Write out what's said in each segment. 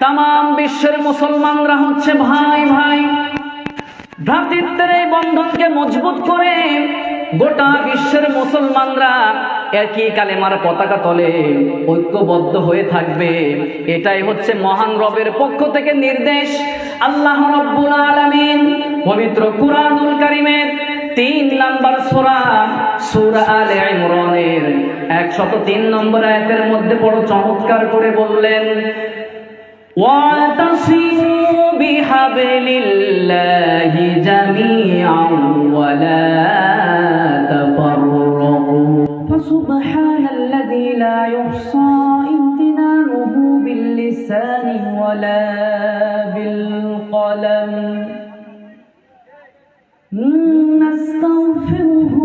তামাম বিশ্বের মুসলমানরা হচ্ছে ভাই ভাই। ভ্রাতৃত্বের এই বন্ধনকে মজবুত করে গোটা বিশ্বের মুসলমানরা একই কালেমার পতাকা তলে ঐক্যবদ্ধ হয়ে থাকবে। এটাই হচ্ছে মহান রবের পক্ষ থেকে নির্দেশ। আল্লাহ রাব্বুল আলামিন পবিত্র কুরআনুল কারীমের 3 নম্বর সূরা আলে ইমরানের 103 নম্বর আয়াতের মধ্যে বড় চমৎকার করে বললেন, ওয়াতাসিমু বিহাবলিল্লাহি জামিআন ওয়া লা তাফাররাকু ফাসুবহানাল্লাযী লা ইহসা ইমতিনানুহু বিল্লিসানি ওয়া লা বিলকলম নাস্তাগফিরুহু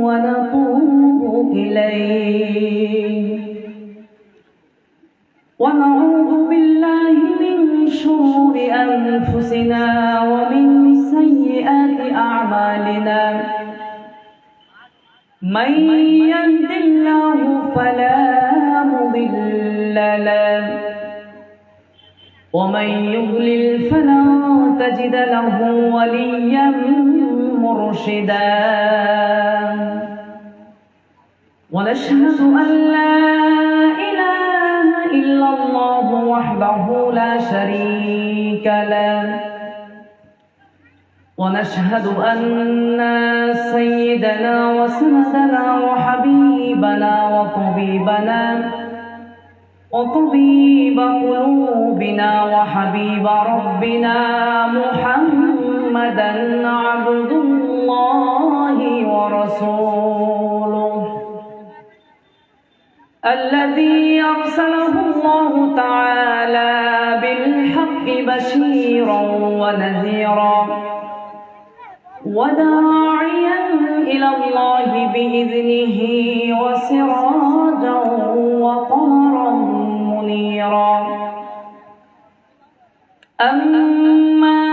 ওয়া নাতুবু ইলাইহি ওয়া নাউযু বিল্লাহি মিন শুরুরি আনফুসিনা ওয়া মিন সাইয়্যাতি আ'মালিনা মান ইয়াহদিল্লাহু ফালা মুদিল্লা লাহু ওয়া মান ইউদ্লিল ফালা তাজিদ লাহু ওয়ালিয়্যান মুরশিদা ওয়া নাশহাদু আন লা ইলাহা ইল্লাল্লাহু ওয়াহদাহু লা শারীকা লাহু ওয়া নাশহাদু আন্না সাইয়্যিদানা ওয়া সান্নাদানা ওয়া হাবিবানা ওয়া তাবিবানা وطبيب قلوبنا وحبيب ربنا محمدا عبد الله ورسوله الذي أرسله الله تعالى بالحق بشيرا ونذيرا وداعيا إلى الله بإذنه وسراجا وقمرا منيرا أما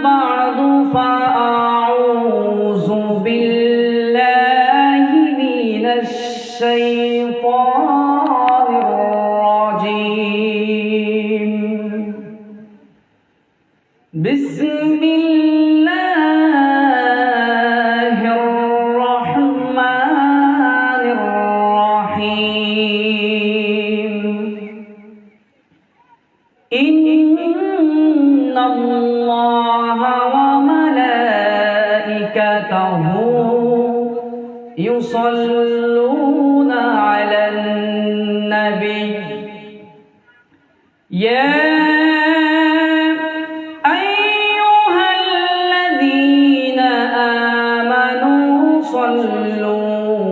بعد فأعوذ بالله من الشيطان الرجيم بسم الله الرحمن الرحيم إن الله وملائكته يصلون على النبي يا أيها الذين آمنوا صلوا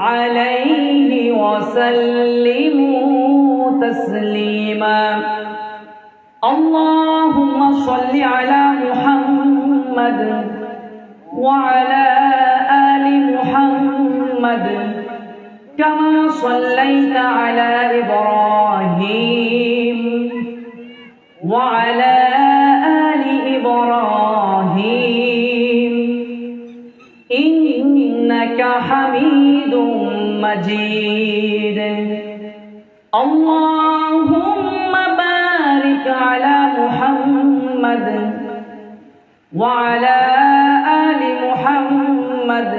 عليه وسلموا تسليما اللهم صل على محمد وعلى آل محمد كما صليت على إبراهيم وعلى آل إبراهيم إنك حميد مجيد اللهم بارك على محمد وعلى آل محمد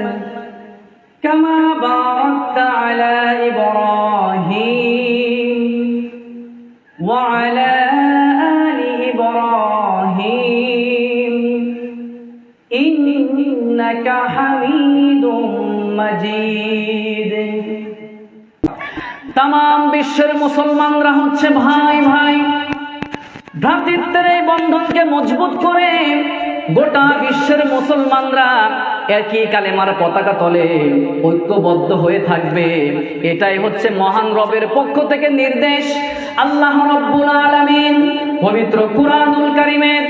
كما باركت على إبراهيم وعلى آل إبراهيم إنك حميد مجيد তামাম বিশ্বের মুসলমানরা হচ্ছে ভাই ভাই। ভ্রাতৃত্বের এই বন্ধনকে মজবুত করে গোটা বিশ্বের মুসলমানরা একই কালেমার পতাকা তলে ঐক্যবদ্ধ হয়ে থাকবে। এটাই হচ্ছে মহান রবের পক্ষ থেকে নির্দেশ। আল্লাহ রাব্বুল আলামিন পবিত্র কুরআনুল কারীমের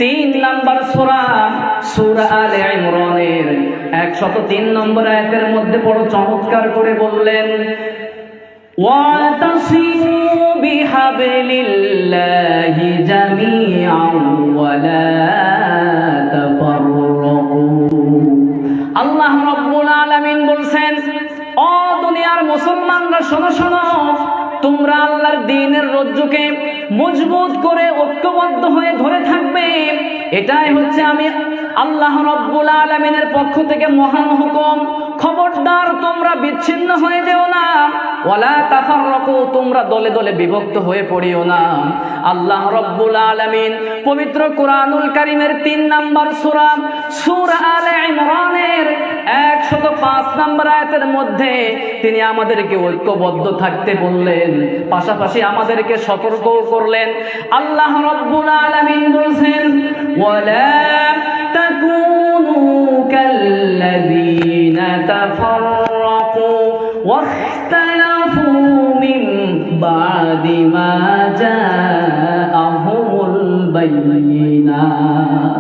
3 নম্বর সূরা আলে ইমরানের 103 নম্বর আয়াতের মধ্যে বড় চমৎকার করে বললেন, واعتصموا بحبل الله جميعا ولا تفرقوا আল্লাহ রাব্বুল আলামিন বলছেন, ও দুনিয়ার মুসলমানরা শোনো শোনো, তোমরা আল্লাহর দ্বীনের রজ্জুকে মজবুত করে ঐক্যবদ্ধ হয়ে ধরে থাকবে। এটাই হচ্ছে আমি আল্লাহ রাব্বুল আলামিনের পক্ষ থেকে মহান হুকুম। খবরদার তোমরা বিচ্ছিন্ন হয়ে যেও না, ওয়ালা তাফাররাকু, তোমরা দলে দলে বিভক্ত হয়ে পড়িও না। আল্লাহ রাব্বুল আলামিন পবিত্র কোরআনুল কারীমের 3 নম্বর সূরা সূরা আলে ইমরানের 105 নম্বর আয়াতের মধ্যে তিনি আমাদেরকে ঐক্যবদ্ধ থাকতে বললেন, পাশাপাশি আমাদেরকে সতর্ক করলেন। আল্লাহ রাব্বুল আলামিন বলেন, ওয়ালা তাকুনু কাল্লাযীনা তাফাররাকু ওয়াখতালাফু মিন বা'দি মা জাআহুমুল বায়িনাত।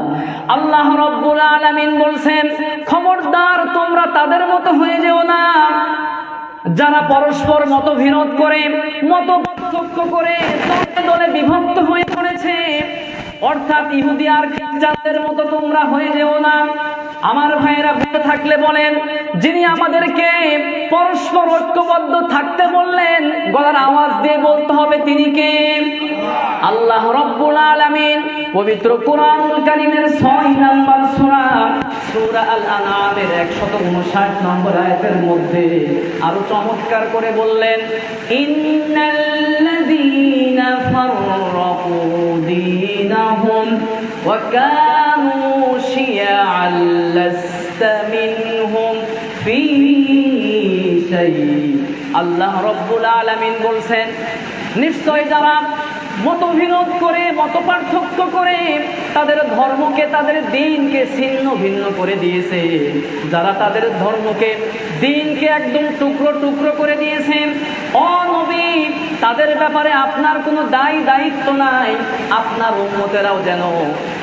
আল্লাহ রাব্বুল আলামিন বলছেন, খবরদার তোমরা তাদের মতো হয়ে যেও না যারা পরস্পর মতবিরোধ করে, মত পার্থক্য করে দলে দলে বিভক্ত হয়ে পড়েছে। অর্থাৎ ইহুদি আর খ্রিস্টানদের মতো তোমরা হয়ে যেও না। আমার ভাইয়েরা বলে থাকলে বলেন, যিনি আমাদেরকে পরস্পর ঐক্যবদ্ধ থাকতে বললেন, গলার আওয়াজ দিয়ে বলতে হবে তিনি কে? আল্লাহ রাব্বুল আলামিন পবিত্র কোরআনুল কারীমের 6 নম্বর সূরা সূরা আল আনআমের 159 নম্বর আয়াতের মধ্যে আরো চমৎকার করে বললেন, ইন্নাল্লাযীনা ফাররাকু দীনাহুম ওয়া কানু শিয়া'আন লাস্তা মিনহুম ফী শাই। আল্লাহ রাব্বুল আলামিন বলছেন, নিশ্চয় যারা মতবিরোধ করে, মত পার্থক্য করে তাদের ধর্মকে, তাদের দ্বীনকে ছিন্ন ভিন্ন করে দিয়েছে, যারা তাদের ধর্মকে, দ্বীনকে একদম টুকরো টুকরো করে দিয়েছেন, ও নবী তাদের ব্যাপারে আপনার কোনো দায়িত্ব নাই। আপনার উম্মতেরাও যেন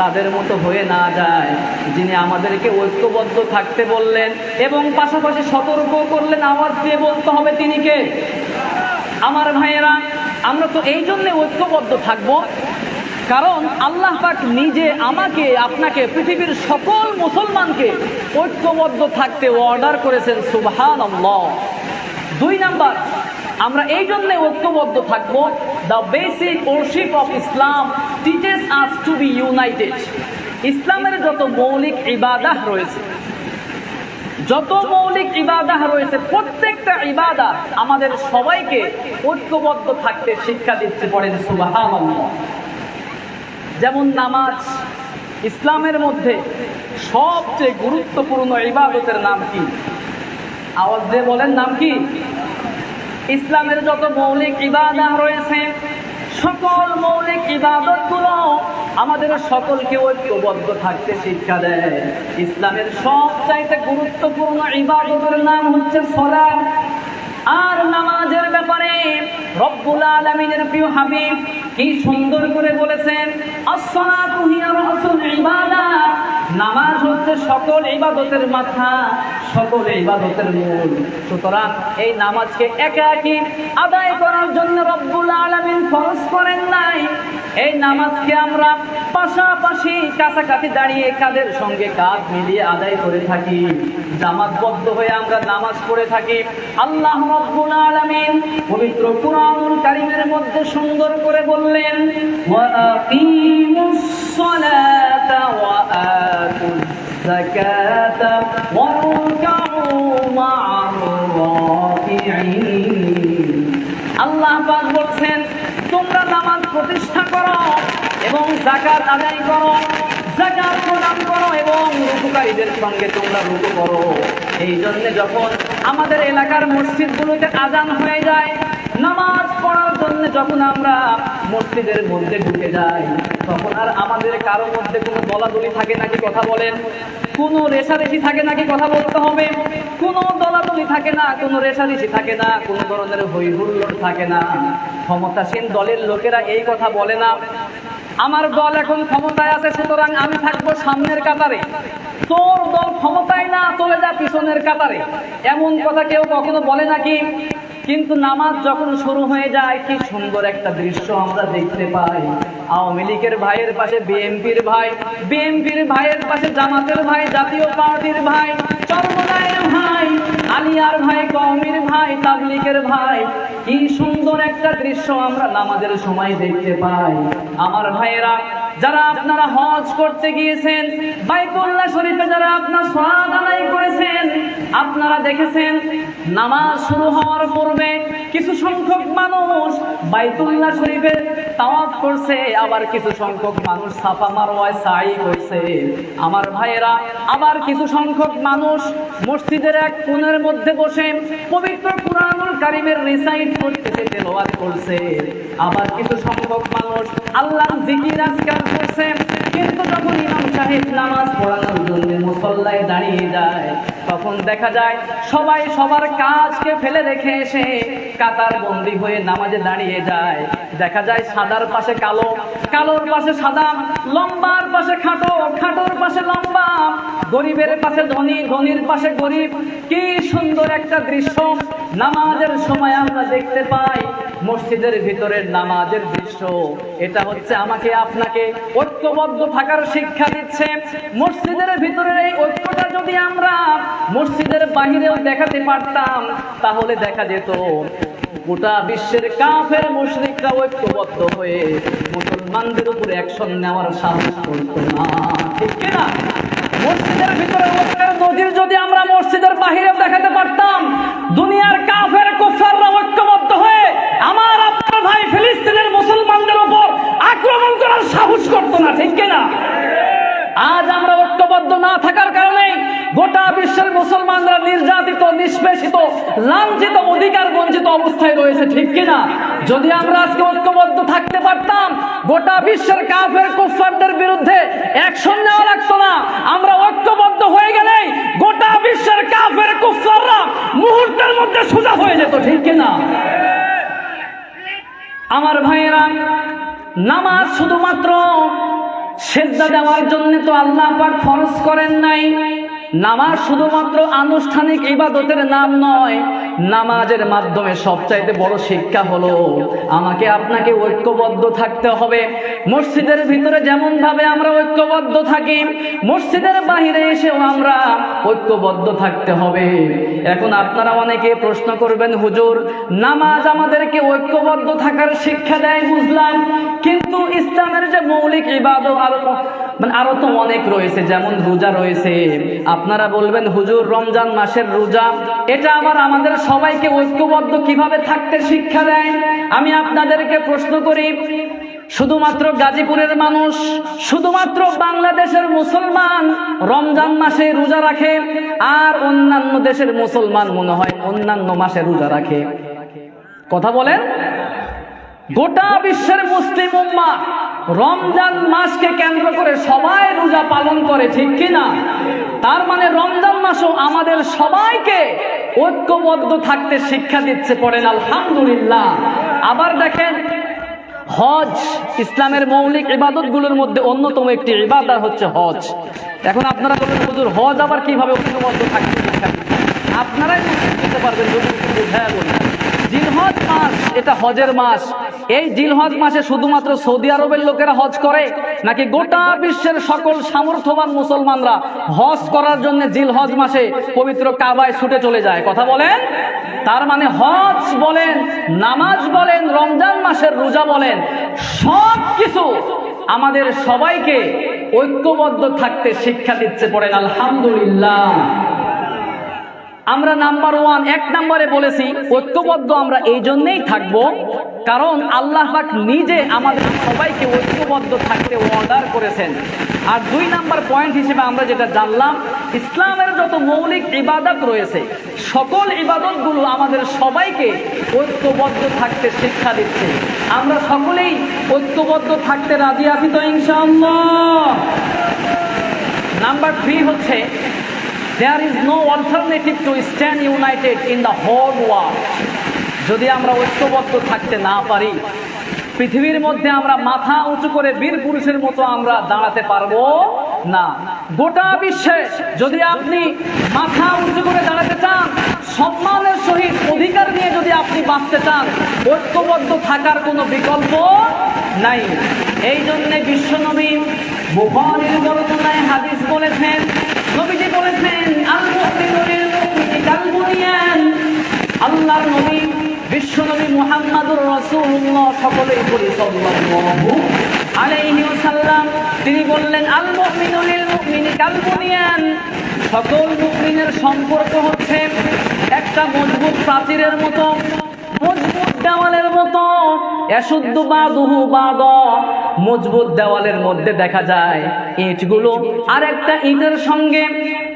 তাদের মতো হয়ে না যায়। যিনি আমাদেরকে ঐক্যবদ্ধ থাকতে বললেন এবং পাশাপাশি সতর্ক করলেন, আওয়াজ দিয়ে বলতে হবে তিনি কে? আমার ভাইয়েরা, আমরা তো এই জন্য ঐক্যবদ্ধ থাকব, কারণ আল্লাহ পাক নিজে আমাকে, আপনাকে, পৃথিবীর সকল মুসলমানকে ঐক্যবদ্ধ থাকতে অর্ডার করেছেন। সুবহানাল্লাহ। 2 নাম্বার, আমরা এই জন্য ঐক্যবদ্ধ থাকব, the basic warship of Islam teaches us to B United. ইসলামের যত মৌলিক ইবাদাহ রয়েছে, প্রত্যেকটা ইবাদত আমাদের সবাইকে ঐক্যবদ্ধ থাকতে শিক্ষা দিচ্ছে। পড়েন সুবহানাল্লাহ। যেমন নামাজ, ইসলামের মধ্যে সবচেয়ে গুরুত্বপূর্ণ ইবাদতের নাম কি? আওয়াজ দিয়ে বলেন, নাম কি? ইসলামের যত মৌলিক ইবাদত রয়েছে, সকল মৌলিক ইবাদতগুলো আমাদের সকলকে ঐক্যবদ্ধ থাকতে শিক্ষা দেয়। ইসলামের সবচাইতে গুরুত্বপূর্ণ ইবাদতের নাম হচ্ছে সালাত। আর নামাজের ব্যাপারে রব্বুল আলামিনের প্রিয় হাবিব কি সুন্দর করে বলেছেন, আস-সালাতু হিয়া রাসুল ইবাদাত। নামাজ হচ্ছে সকল ইবাদতের মাথা, সকল ইবাদতের মূল। সুতরাং এই নামাজকে একাকী আদায় করার জন্য রব্বুল আলামিন ফরজ করেন নাই। এই নামাজকে আমরা পাশাপাশি, কাছাকাছি দাঁড়িয়ে কাঁধের সঙ্গে কাঁধ মিলিয়ে আদায় করে থাকি, জামাতবদ্ধ হয়ে আমরা নামাজ পড়ে থাকি। আল্লাহ রাব্বুল আলামিন পবিত্র কোরআনুল কারীমের মধ্যে সুন্দর করে বললেন, ওয়া আকিমুস সালাতা ওয়া আতুজ যাকাতা ওয়ারকাউ মা'আর রাকিঈন। আল্লাহ পাক বলছেন, তোমরা নামাজ প্রতিষ্ঠা করো এবং যাকাত আদায় করো, যাকাত প্রদান করো এবং রুকুকারীদের সঙ্গে তোমরা রুকু করো। এই জন্য যখন আমাদের এলাকার মসজিদগুলোতে আজান হয়ে যায়, নামাজ পড়ার জন্য যখন আমরা মসজিদের মধ্যে ঢুকে যাই, তখন আর আমাদের কারো মধ্যে কোনো দলাদলি থাকে নাকি? কথা বলেন। কোনো রেষারেষি থাকে নাকি? কথা বলতে হবে। কোনো দলাদলি থাকে না, কোনো রেষারেষি থাকে না, কোনো ধরনের হই হুল্লোড় থাকে না। ক্ষমতাসীন দলের লোকেরা এই কথা বলে না, আমার দল এখন ক্ষমতায় আছে, সুতরাং আমি থাকবো সামনের কাতারে, তোর দল ক্ষমতায় না, চলে যা পিছনের কাতারে। এমন কথা কেউ কখনো বলে নাকি? কিন্তু নামাজ যখন শুরু হয়ে যায়, কি সুন্দর একটা দৃশ্য আমরা দেখতে পাই। আওয়ামী লীগের ভাইয়ের পাশে বিএনপির ভাই, বিএনপির ভাইয়ের পাশে জামাতের ভাই, জাতীয় পার্টির ভাই, চরমনায়ের ভাই, আলিয়ার ভাই, কওমির ভাই, তাবলীগের ভাই, কি সুন্দর একটা দৃশ্য আমরা নামাজের সময় দেখতে পাই। আমার ভাইয়েরা, যারা আপনারা হজ করতে গিয়েছেন, বাইতুল্লাহ শরীফে যারা আপনারা সালাত আদায় করেছেন, আপনারা দেখেছেন নামাজ শুরু হওয়ার পূর্বে কিছু সংখ্যক মানুষ বাইতুল্লাহ শরীফে তাওয়াফ করছে, আবার কিছু সংখ্যক মানুষ সাফা মারওয়ায় সাই করছে। আমার ভাইয়েরা, আবার কিছু সংখ্যক মানুষ মসজিদের এক কোণের মধ্যে বসে পবিত্র কুরআনুল কারীমের রিসাইট করতেছে, তেলাওয়াত করছে। আবার কিছু সংখ্যক মানুষ আল্লাহর জিকির আজকার করছে। কিন্তু যখন ইমাম সাহেব নামাজ পড়ানোর জন্য মুসল্লায় দাঁড়িয়ে যায়, তখন দেখা যায় সবাই সবার কাজকে ফেলে রেখে এসে কাতার বন্দী হয়ে নামাজে দাঁড়িয়ে যায়। দেখা যায় সাদার পাশে কালো, কালোর পাশে সাদা, লম্বার পাশে খাটো, খাটোর পাশে লম্বা, গরিবের পাশে ধনী, ধনীর পাশে গরিব। কি সুন্দর একটা দৃশ্য নামাজের সময় আমরা দেখতে পাই। মসজিদের ভিতরের নামাজের দৃশ্য এটা হচ্ছে আমাকে আপনাকে ঐক্যবদ্ধ থাকার শিক্ষা দিচ্ছে। মসজিদের ভিতরের এই ঐক্যটা যদি আমরা মসজিদের বাহিরেও দেখাতে পারতাম, তাহলে দেখা যেত গোটা বিশ্বের কাফের মুশরিকরা ঐক্যবদ্ধ হয়ে মুসলমানদের উপরে অ্যাকশন নেওয়ার সাহস করত না, ঠিক কিনা? মসজিদের ভিতরে ঐক্যের নজির যদি আমরা মসজিদের বাহিরেও দেখাতে পারতাম, দুনিয়ার কাফের কুফাররা ঐক্যবদ্ধ হয়ে আমার আপনার ভাই ফিলিস্তিনের মুসলমানদের উপর আক্রমণ করার সাহস করত না, ঠিক কিনা? আজ আমরা ঐক্যবদ্ধ না থাকার কারণে গোটা বিশ্বের মুসলমানরা নির্যাতিত, নিষ্পেষিত, লাঞ্ছিত, অধিকার বঞ্চিত অবস্থায় রয়েছে, ঠিক কিনা? যদি আমরা আজকে ঐক্যবদ্ধ থাকতে পারতাম, গোটা বিশ্বের কাফের কুফফারদের বিরুদ্ধে অ্যাকশন নেওয়া লাগতো না। আমরা ঐক্যবদ্ধ হয়ে গেলেই গোটা বিশ্বের কাফের কুফফাররা মুহূর্তের মধ্যে সোজা হয়ে যেত, ঠিক কিনা? আমার ভাইয়েরা, নামাজ শুধুমাত্র সেজদা দেওয়ার জন্য তো আল্লাহ পাক ফরজ করেন নাই। নামাজ শুধুমাত্র আনুষ্ঠানিক ইবাদতের নাম নয়। নামাজের মাধ্যমে সবচাইতে বড় শিক্ষা হলো আমাকে আপনাকে ঐক্যবদ্ধ থাকতে হবে। মসজিদের ভিতরে যেমন ভাবে আমরা ঐক্যবদ্ধ থাকি, মসজিদের বাহিরে এসেও আমরা ঐক্যবদ্ধ থাকতে হবে। এখন আপনারা অনেকে প্রশ্ন করবেন, হুজুর নামাজ আমাদেরকে ঐক্যবদ্ধ থাকার শিক্ষা দেয় বুঝলাম, কিন্তু ইসলামের যে মৌলিক ইবাদত আরো তো অনেক রয়েছে, যেমন রোজা রয়েছে। আপনারা বলবেন, হুজুর রমজান মাসের রোজা এটা আবার আমাদের সবাইকে ঐক্যবদ্ধ কিভাবে থাকতে শিক্ষা দেয়? আমি আপনাদেরকে প্রশ্ন করি, শুধুমাত্র গাজীপুরের মানুষ, শুধুমাত্র বাংলাদেশের মুসলমান রমজান মাসে রোজা রাখে, আর অন্যান্য দেশের মুসলমান মনে হয় অন্যান্য মাসে রোজা রাখে? কথা বলেন। গোটা বিশ্বের মুসলিম উম্মাহ রমজান মাসকে কেন্দ্র করে সবাই রোজা পালন করে, ঠিক কিনা? তার মানে রমজান মাসও আমাদের সবাইকে ঐক্যবদ্ধ থাকতে শিক্ষা দিচ্ছে, পড়েন আলহামদুলিল্লাহ। আবার দেখেন, হজ ইসলামের মৌলিক ইবাদতগুলোর মধ্যে অন্যতম একটি ইবাদত হচ্ছে হজ। এখন আপনারা বলবেন, হুজুর হজ আবার কিভাবে ঐক্যবদ্ধ থাকতে শিক্ষা দিচ্ছে? আপনারাই বুঝতে পারবেন যদি বোঝায় বলি। জিলহজ মাস এটা হজের মাস। এই জিলহজ মাসে শুধুমাত্র সৌদি আরবের লোকেরা হজ করে, নাকি গোটা বিশ্বের সকল সামর্থ্যবান মুসলমানরা হজ করার জন্য জিলহজ মাসে পবিত্র কাবায় ছুটে চলে যায়? কথা বলেন। তার মানে হজ বলেন, নামাজ বলেন, রমজান মাসের রোজা বলেন, সব কিছু আমাদের সবাইকে ঐক্যবদ্ধ থাকতে শিক্ষা দিচ্ছে, পড়েন আলহামদুলিল্লাহ। আমরা নাম্বার ওয়ান, এক নম্বরে বলেছি ঐক্যবদ্ধ আমরা এই জন্যই থাকবো কারণ আল্লাহ পাক নিজে আমাদের সবাইকে ঐক্যবদ্ধ থাকতে অর্ডার করেছেন। আর দুই নাম্বার পয়েন্ট হিসেবে আমরা যেটা জানলাম, ইসলামের যত মৌলিক ইবাদত রয়েছে সকল ইবাদতগুলো আমাদের সবাইকে ঐক্যবদ্ধ থাকতে শিক্ষা দিচ্ছে। আমরা সকলেই ঐক্যবদ্ধ থাকতে রাজি আছি তো ইনশাআল্লাহ? নাম্বার 3 হচ্ছে, there is no alternative to stand united in the whole world. যদি আমরা ঐক্যবদ্ধ থাকতে না পারি, পৃথিবীর মধ্যে আমরা মাথা উঁচু করে বীর পুরুষের মতো আমরা দাঁড়াতে পারবো না। গোটা বিশ্বে যদি আপনি মাথা উঁচু করে দাঁড়াতে চান, সম্মানের সহিত অধিকার নিয়ে যদি আপনি বাঁচতে চান, ঐক্যবদ্ধ থাকার কোনো বিকল্প নাই। এই জন্যে বিশ্বনবী বুখারীর বর্ণনায় হাদিস বলেছেন, নবীজি বলেছেন, আল মুমিনু লিল মুমিনি কাল বুনিয়ান। আল্লাহর নবী বিশ্বনবী মুহাম্মদুর রাসূলুল্লাহ, সকলেই বলি সাল্লাল্লাহু আলাইহি ওয়াসাল্লাম, তিনি বললেন আল মুমিনু লিল মুমিনি কাল বুনিয়ান। সকল মুমিনের সম্পর্ক হচ্ছে একটা মজবুত প্রাচীরের মতো, মজবুত দেওয়ালের মতো। ইয়াশুদ্দু বাদুহু বাদ, মজবুত দেওয়ালের মধ্যে দেখা যায় ইটগুলো আর একটা ইটের সঙ্গে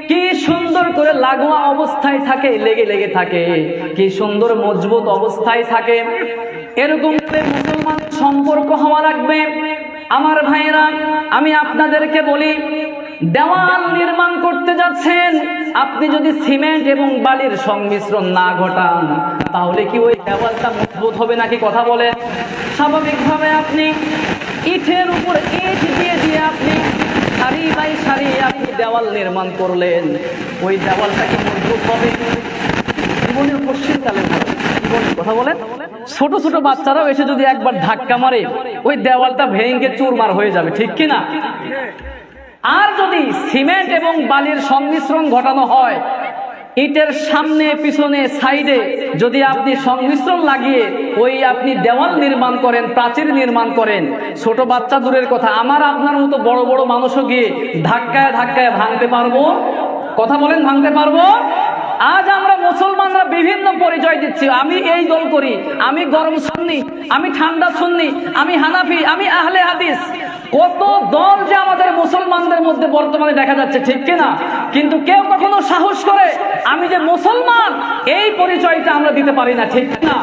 কি সুন্দর করে লাগোয়া অবস্থায় থাকে, লেগে লেগে থাকে, কি সুন্দর মজবুত অবস্থায় থাকে। এরকম করে মুসলমান সম্পর্ক হওয়া লাগবে। আমার ভাইয়েরা, আমি আপনাদেরকে বলি, দেওয়াল নির্মাণ করতে যাচ্ছেন, আপনি যদি সিমেন্ট এবং বালির সংমিশ্রণ না ঘটান, তাহলে কি ওই দেওয়ালটা মজবুত হবে নাকি? কথা বলেন। স্বাভাবিকভাবে আপনি ইটের উপর ইট দিয়ে দিয়ে আপনি সারি বাই সারি আপনি দেওয়াল নির্মাণ করলেন, ওই দেওয়ালটা কি মজবুত হবে? জীবনের পশ্চিমকালে কথা বলেন। ছোট ছোট বাচ্চারাও এসে যদি একবার ধাক্কা মারে, ওই দেওয়ালটা ভেঙে চুরমার হয়ে যাবে, ঠিক কিনা? আর যদি সিমেন্ট এবং বালির সংমিশ্রণ ঘটানো হয়, ইটের সামনে পিছনে সাইডে যদি আপনি সংমিশ্রণ লাগিয়ে ওই আপনি দেওয়াল নির্মাণ করেন, প্রাচীর নির্মাণ করেন, ছোট বাচ্চা দূরের কথা, আমার আপনার মতো বড় বড় মানুষও গিয়ে ধাক্কায় ধাক্কায় ভাঙতে পারবো? কথা বলেন, ভাঙতে পারবো? আজ আমরা মুসলমানরা বিভিন্ন পরিচয় দিচ্ছি, আমি এই দল করি, আমি গরম সুন্নি, আমি ঠান্ডা সুন্নি, আমি হানাফি, আমি আহলে হাদিস। কত দল যে আমাদের মুসলমানদের মধ্যে বর্তমানে দেখা যাচ্ছে, ঠিক কিনা? কিন্তু কেউ কখনো সাহস করে আমি যে মুসলমান এই পরিচয়টা আমরা দিতে পারি না, ঠিক না?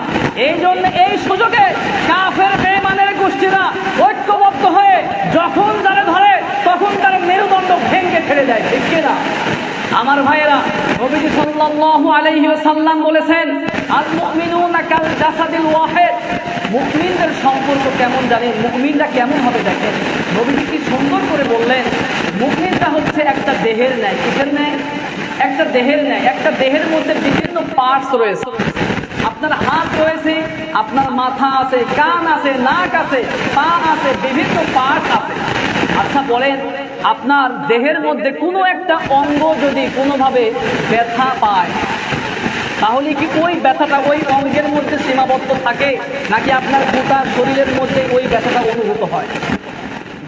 এই জন্য এই সুযোগে কাফের বেঈমানের গোষ্ঠীরা ঐক্যবদ্ধ হয়ে যখন যারা ধরে তখন তারা মেরুদণ্ড ভেঙে ছেড়ে যায়, ঠিক কিনা? আমার ভাইয়েরা, নবীজি সাল্লাল্লাহু আলাইহি ওয়াসাল্লাম বলেছেন আল মুমিনুনা কাল জাসাদিল ওয়াহিদ। মুমিনদের সম্পর্ক কেমন জানেন? মুমিনরা কেমন হবে দেখেন, নবীজি কি সুন্দর করে বললেন। মুমিনটা হচ্ছে একটা দেহের ন্যায়। কিসের ন্যায়? একটা দেহের ন্যায়। একটা দেহের মধ্যে বিভিন্ন পার্টস রয়েছে। আপনার হাত রয়েছে, আপনার মাথা আছে, কান আছে, নাক আছে, পা আছে, বিভিন্ন পার্ট আছে। আচ্ছা বলেন, আপনার দেহের মধ্যে কোনো একটা অঙ্গ যদি কোনোভাবে ব্যথা পায়, তাহলে কি ওই ব্যথাটা ওই অঙ্গের মধ্যে সীমাবদ্ধ থাকে, নাকি আপনার গোটা শরীরের মধ্যে ওই ব্যথাটা অনুভূত হয়?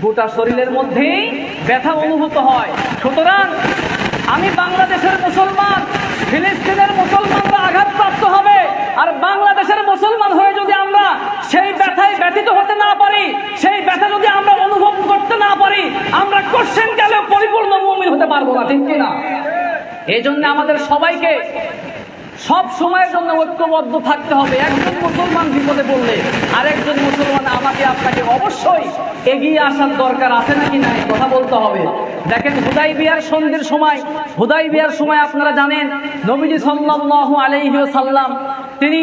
গোটা শরীরের মধ্যেই ব্যথা অনুভূত হয়। সুতরাং আমি বাংলাদেশের মুসলমান, ফিলিস্তিনের মুসলমানরা আঘাতপ্রাপ্ত হবে, আর বাংলাদেশের মুসলমান হয়ে যদি আমরা সেই ব্যথায় ব্যথিত হতে না পারি, সেই ব্যথা যদি আমরা অনুভব করতে না পারি, আমরা কোশ্চেন গেলে পরিপূর্ণ মুমিন হতে পারবো না, ঠিক কিনা? এই জন্য আমাদের সবাইকে সব সময়ের জন্য ঐক্যবদ্ধ থাকতে হবে। একজন মুসলমান বিপদে পড়লে আরেকজন মুসলমান আমাকে আপনাকে অবশ্যই এগিয়ে আসার দরকার আছে নাকি নাই, কথা বলতে হবে। দেখেন, হুদাইবিয়ার সন্ধির সময়, হুদাইবিয়ার সময় আপনারা জানেন নবীজি সাল্লাল্লাহু আলাইহি ওয়াসাল্লাম তিনি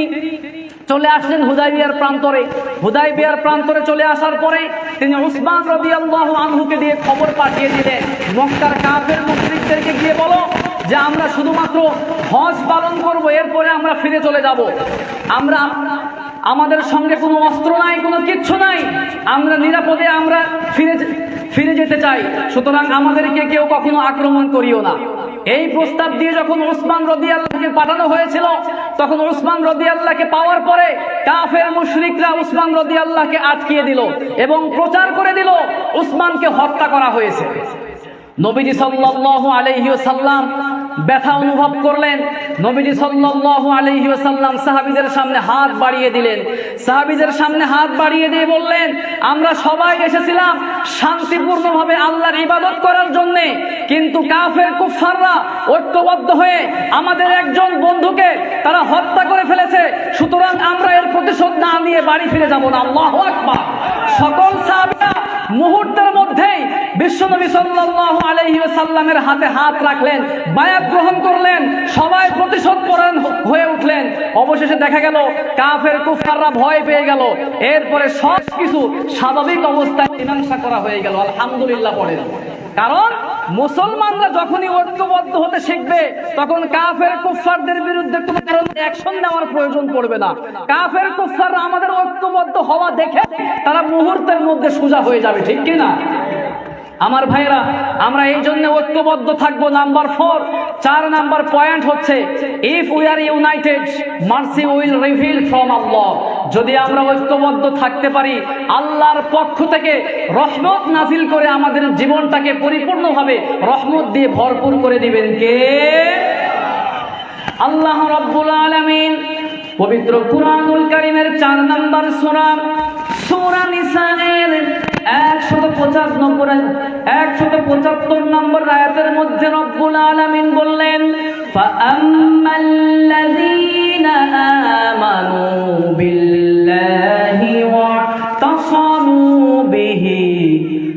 চলে আসলেন হুদাইবিয়ার প্রান্তরে। হুদাইবিয়ার প্রান্তরে চলে আসার পরে তিনি উসমান রাদিয়াল্লাহু আনহুকে দিয়ে খবর পাঠিয়ে দিলেন, মক্কার কাফের মুশরিকদেরকে গিয়ে বলো যে আমরা শুধুমাত্র হজ পালন করব, এরপরে আমরা ফিরে চলে যাব। আমরা আমাদের সঙ্গে কোনো অস্ত্র নাই, কোনো কিচ্ছু নাই, আমরা নিরাপদে আমরা ফিরে যেতে চাই। সুতরাং আমাদেরকে কেউ কখনো আক্রমণ করিও না। এই প্রস্তাব দিয়ে যখন উসমান রাদিয়াল্লাহকে পাঠানো হয়েছিল, তখন উসমান রাদিয়াল্লাহকে পাওয়ার পরে কাফের মুশরিকরা উসমান রাদিয়াল্লাহকে আটকিয়ে দিল এবং প্রচার করে দিল উসমানকে হত্যা করা হয়েছে। নবীজি সাল্লাল্লাহু আলাইহি ওয়াসাল্লাম ব্যথা অনুভব করলেন। নবীজি সাল্লাল্লাহু আলাইহি ওয়াসাল্লাম সাহাবীদের সামনে হাত বাড়িয়ে দিলেন। সাহাবীদের সামনে হাত বাড়িয়ে দিয়ে বললেন, আমরা সবাই এসেছিলাম শান্তিপূর্ণভাবে আল্লাহর ইবাদত করার জন্য, কিন্তু কাফের কুফাররা ঐক্যবদ্ধ হয়ে আমাদের একজন বন্ধুকে তারা হত্যা করে ফেলেছে। সুতরাং আমরা এর প্রতিশোধ না নিয়ে বাড়ি ফিরে যাব না। আল্লাহু আকবার। সকল সাহাবীরা মুহূর্তের মধ্যেই বিশ্বনবী সাল্লাল্লাহু আলাইহি ওয়াসাল্লামের হাতে হাত রাখলেন, বায়াত গ্রহণ করলেন, সবাই প্রতিশোধ পরায়ণ হয়ে উঠলেন। অবশেষে দেখা গেল কাফের কুফাররা ভয় পেয়ে গেল। এরপরে সব কিছু স্বাভাবিক অবস্থায় মীমাংসা করা হয়ে গেল। আলহামদুলিল্লাহ পড়ে। কারণ মুসলমানরা যখনই ঐক্যবদ্ধ হতে শিখবে, তখন কাফের কুফারদের বিরুদ্ধে কোনো ধরনের অ্যাকশন নেওয়ার প্রয়োজন পড়বে না। কাফের কুফাররা আমাদের ঐক্যবদ্ধ হওয়া দেখে তারা মুহূর্তের মধ্যে সোজা হয়ে যাবে, ঠিক কি না? আমার ভাইরা, আমরা এই জন্য ঐক্যবদ্ধ থাকবো। নাম্বার 4, 4 নাম্বার পয়েন্ট হচ্ছে, if we are united mercy will reveal from Allah. যদি আমরা ঐক্যবদ্ধ থাকতে পারি, আল্লাহর পক্ষ থেকে রহমত নাজিল করে আমাদের জীবনটাকে পরিপূর্ণভাবে রহমত দিয়ে ভরপুর করে দিবেন কে? আল্লাহ রাব্বুল আলামিন পবিত্র কুরআনুল কারীমের 4 নাম্বার সূরা, সূরা নিসার 175 নম্বর আয়াতের মধ্যে রব্বুল আলামিন বললেন, ফাআম্মাল্লাযীনা আমানু বিল্লাহি ওয়া তাসামু বিহি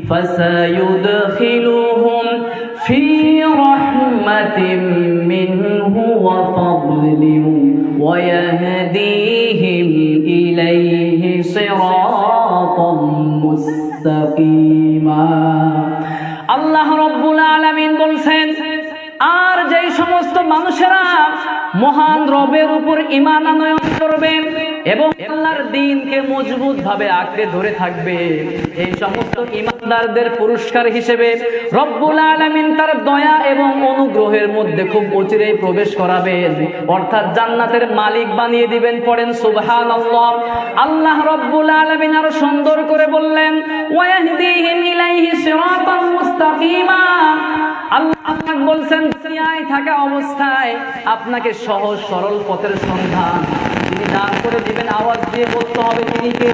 ফাসায়ুদখিলুহুম ফি রাহমাতিন মিনহু ওয়া ফাদলিন ওয়া ইয়াহদিহিম ইলাইহি সিরাতাম মুস্তাকিমা। আল্লাহ রাব্বুল আলামিন বলছেন, আর যেই সমস্ত মানুষেরা মহান রবের উপর ঈমান আনয়ন করবে এবং আল্লাহর দ্বীনকে মজবুত ভাবে আঁকড়ে ধরে থাকবে, এই সমস্ত ঈমানদারদের পুরস্কার হিসেবে রব্বুল আলামিন তার দয়া এবং অনুগ্রহের মধ্যে খুব অচিরেই প্রবেশ করাবেন, অর্থাৎ জান্নাতের মালিক বানিয়ে দিবেন। পড়েন সুবহানাল্লাহ। আল্লাহ রব্বুল আলামিন আরো সুন্দর করে বললেন, ওয়াহদিহিম ইলাইহি সিরাতাম মুস্তাকিমা। আল্লাহ বলছেন, দুনিয়ায় থাকা অবস্থায় আপনাকে সহজ সরল পথের সন্ধান তিনি দান করে দিবেন। আওয়াজ দিয়ে বলতে হবে, তিনি কে?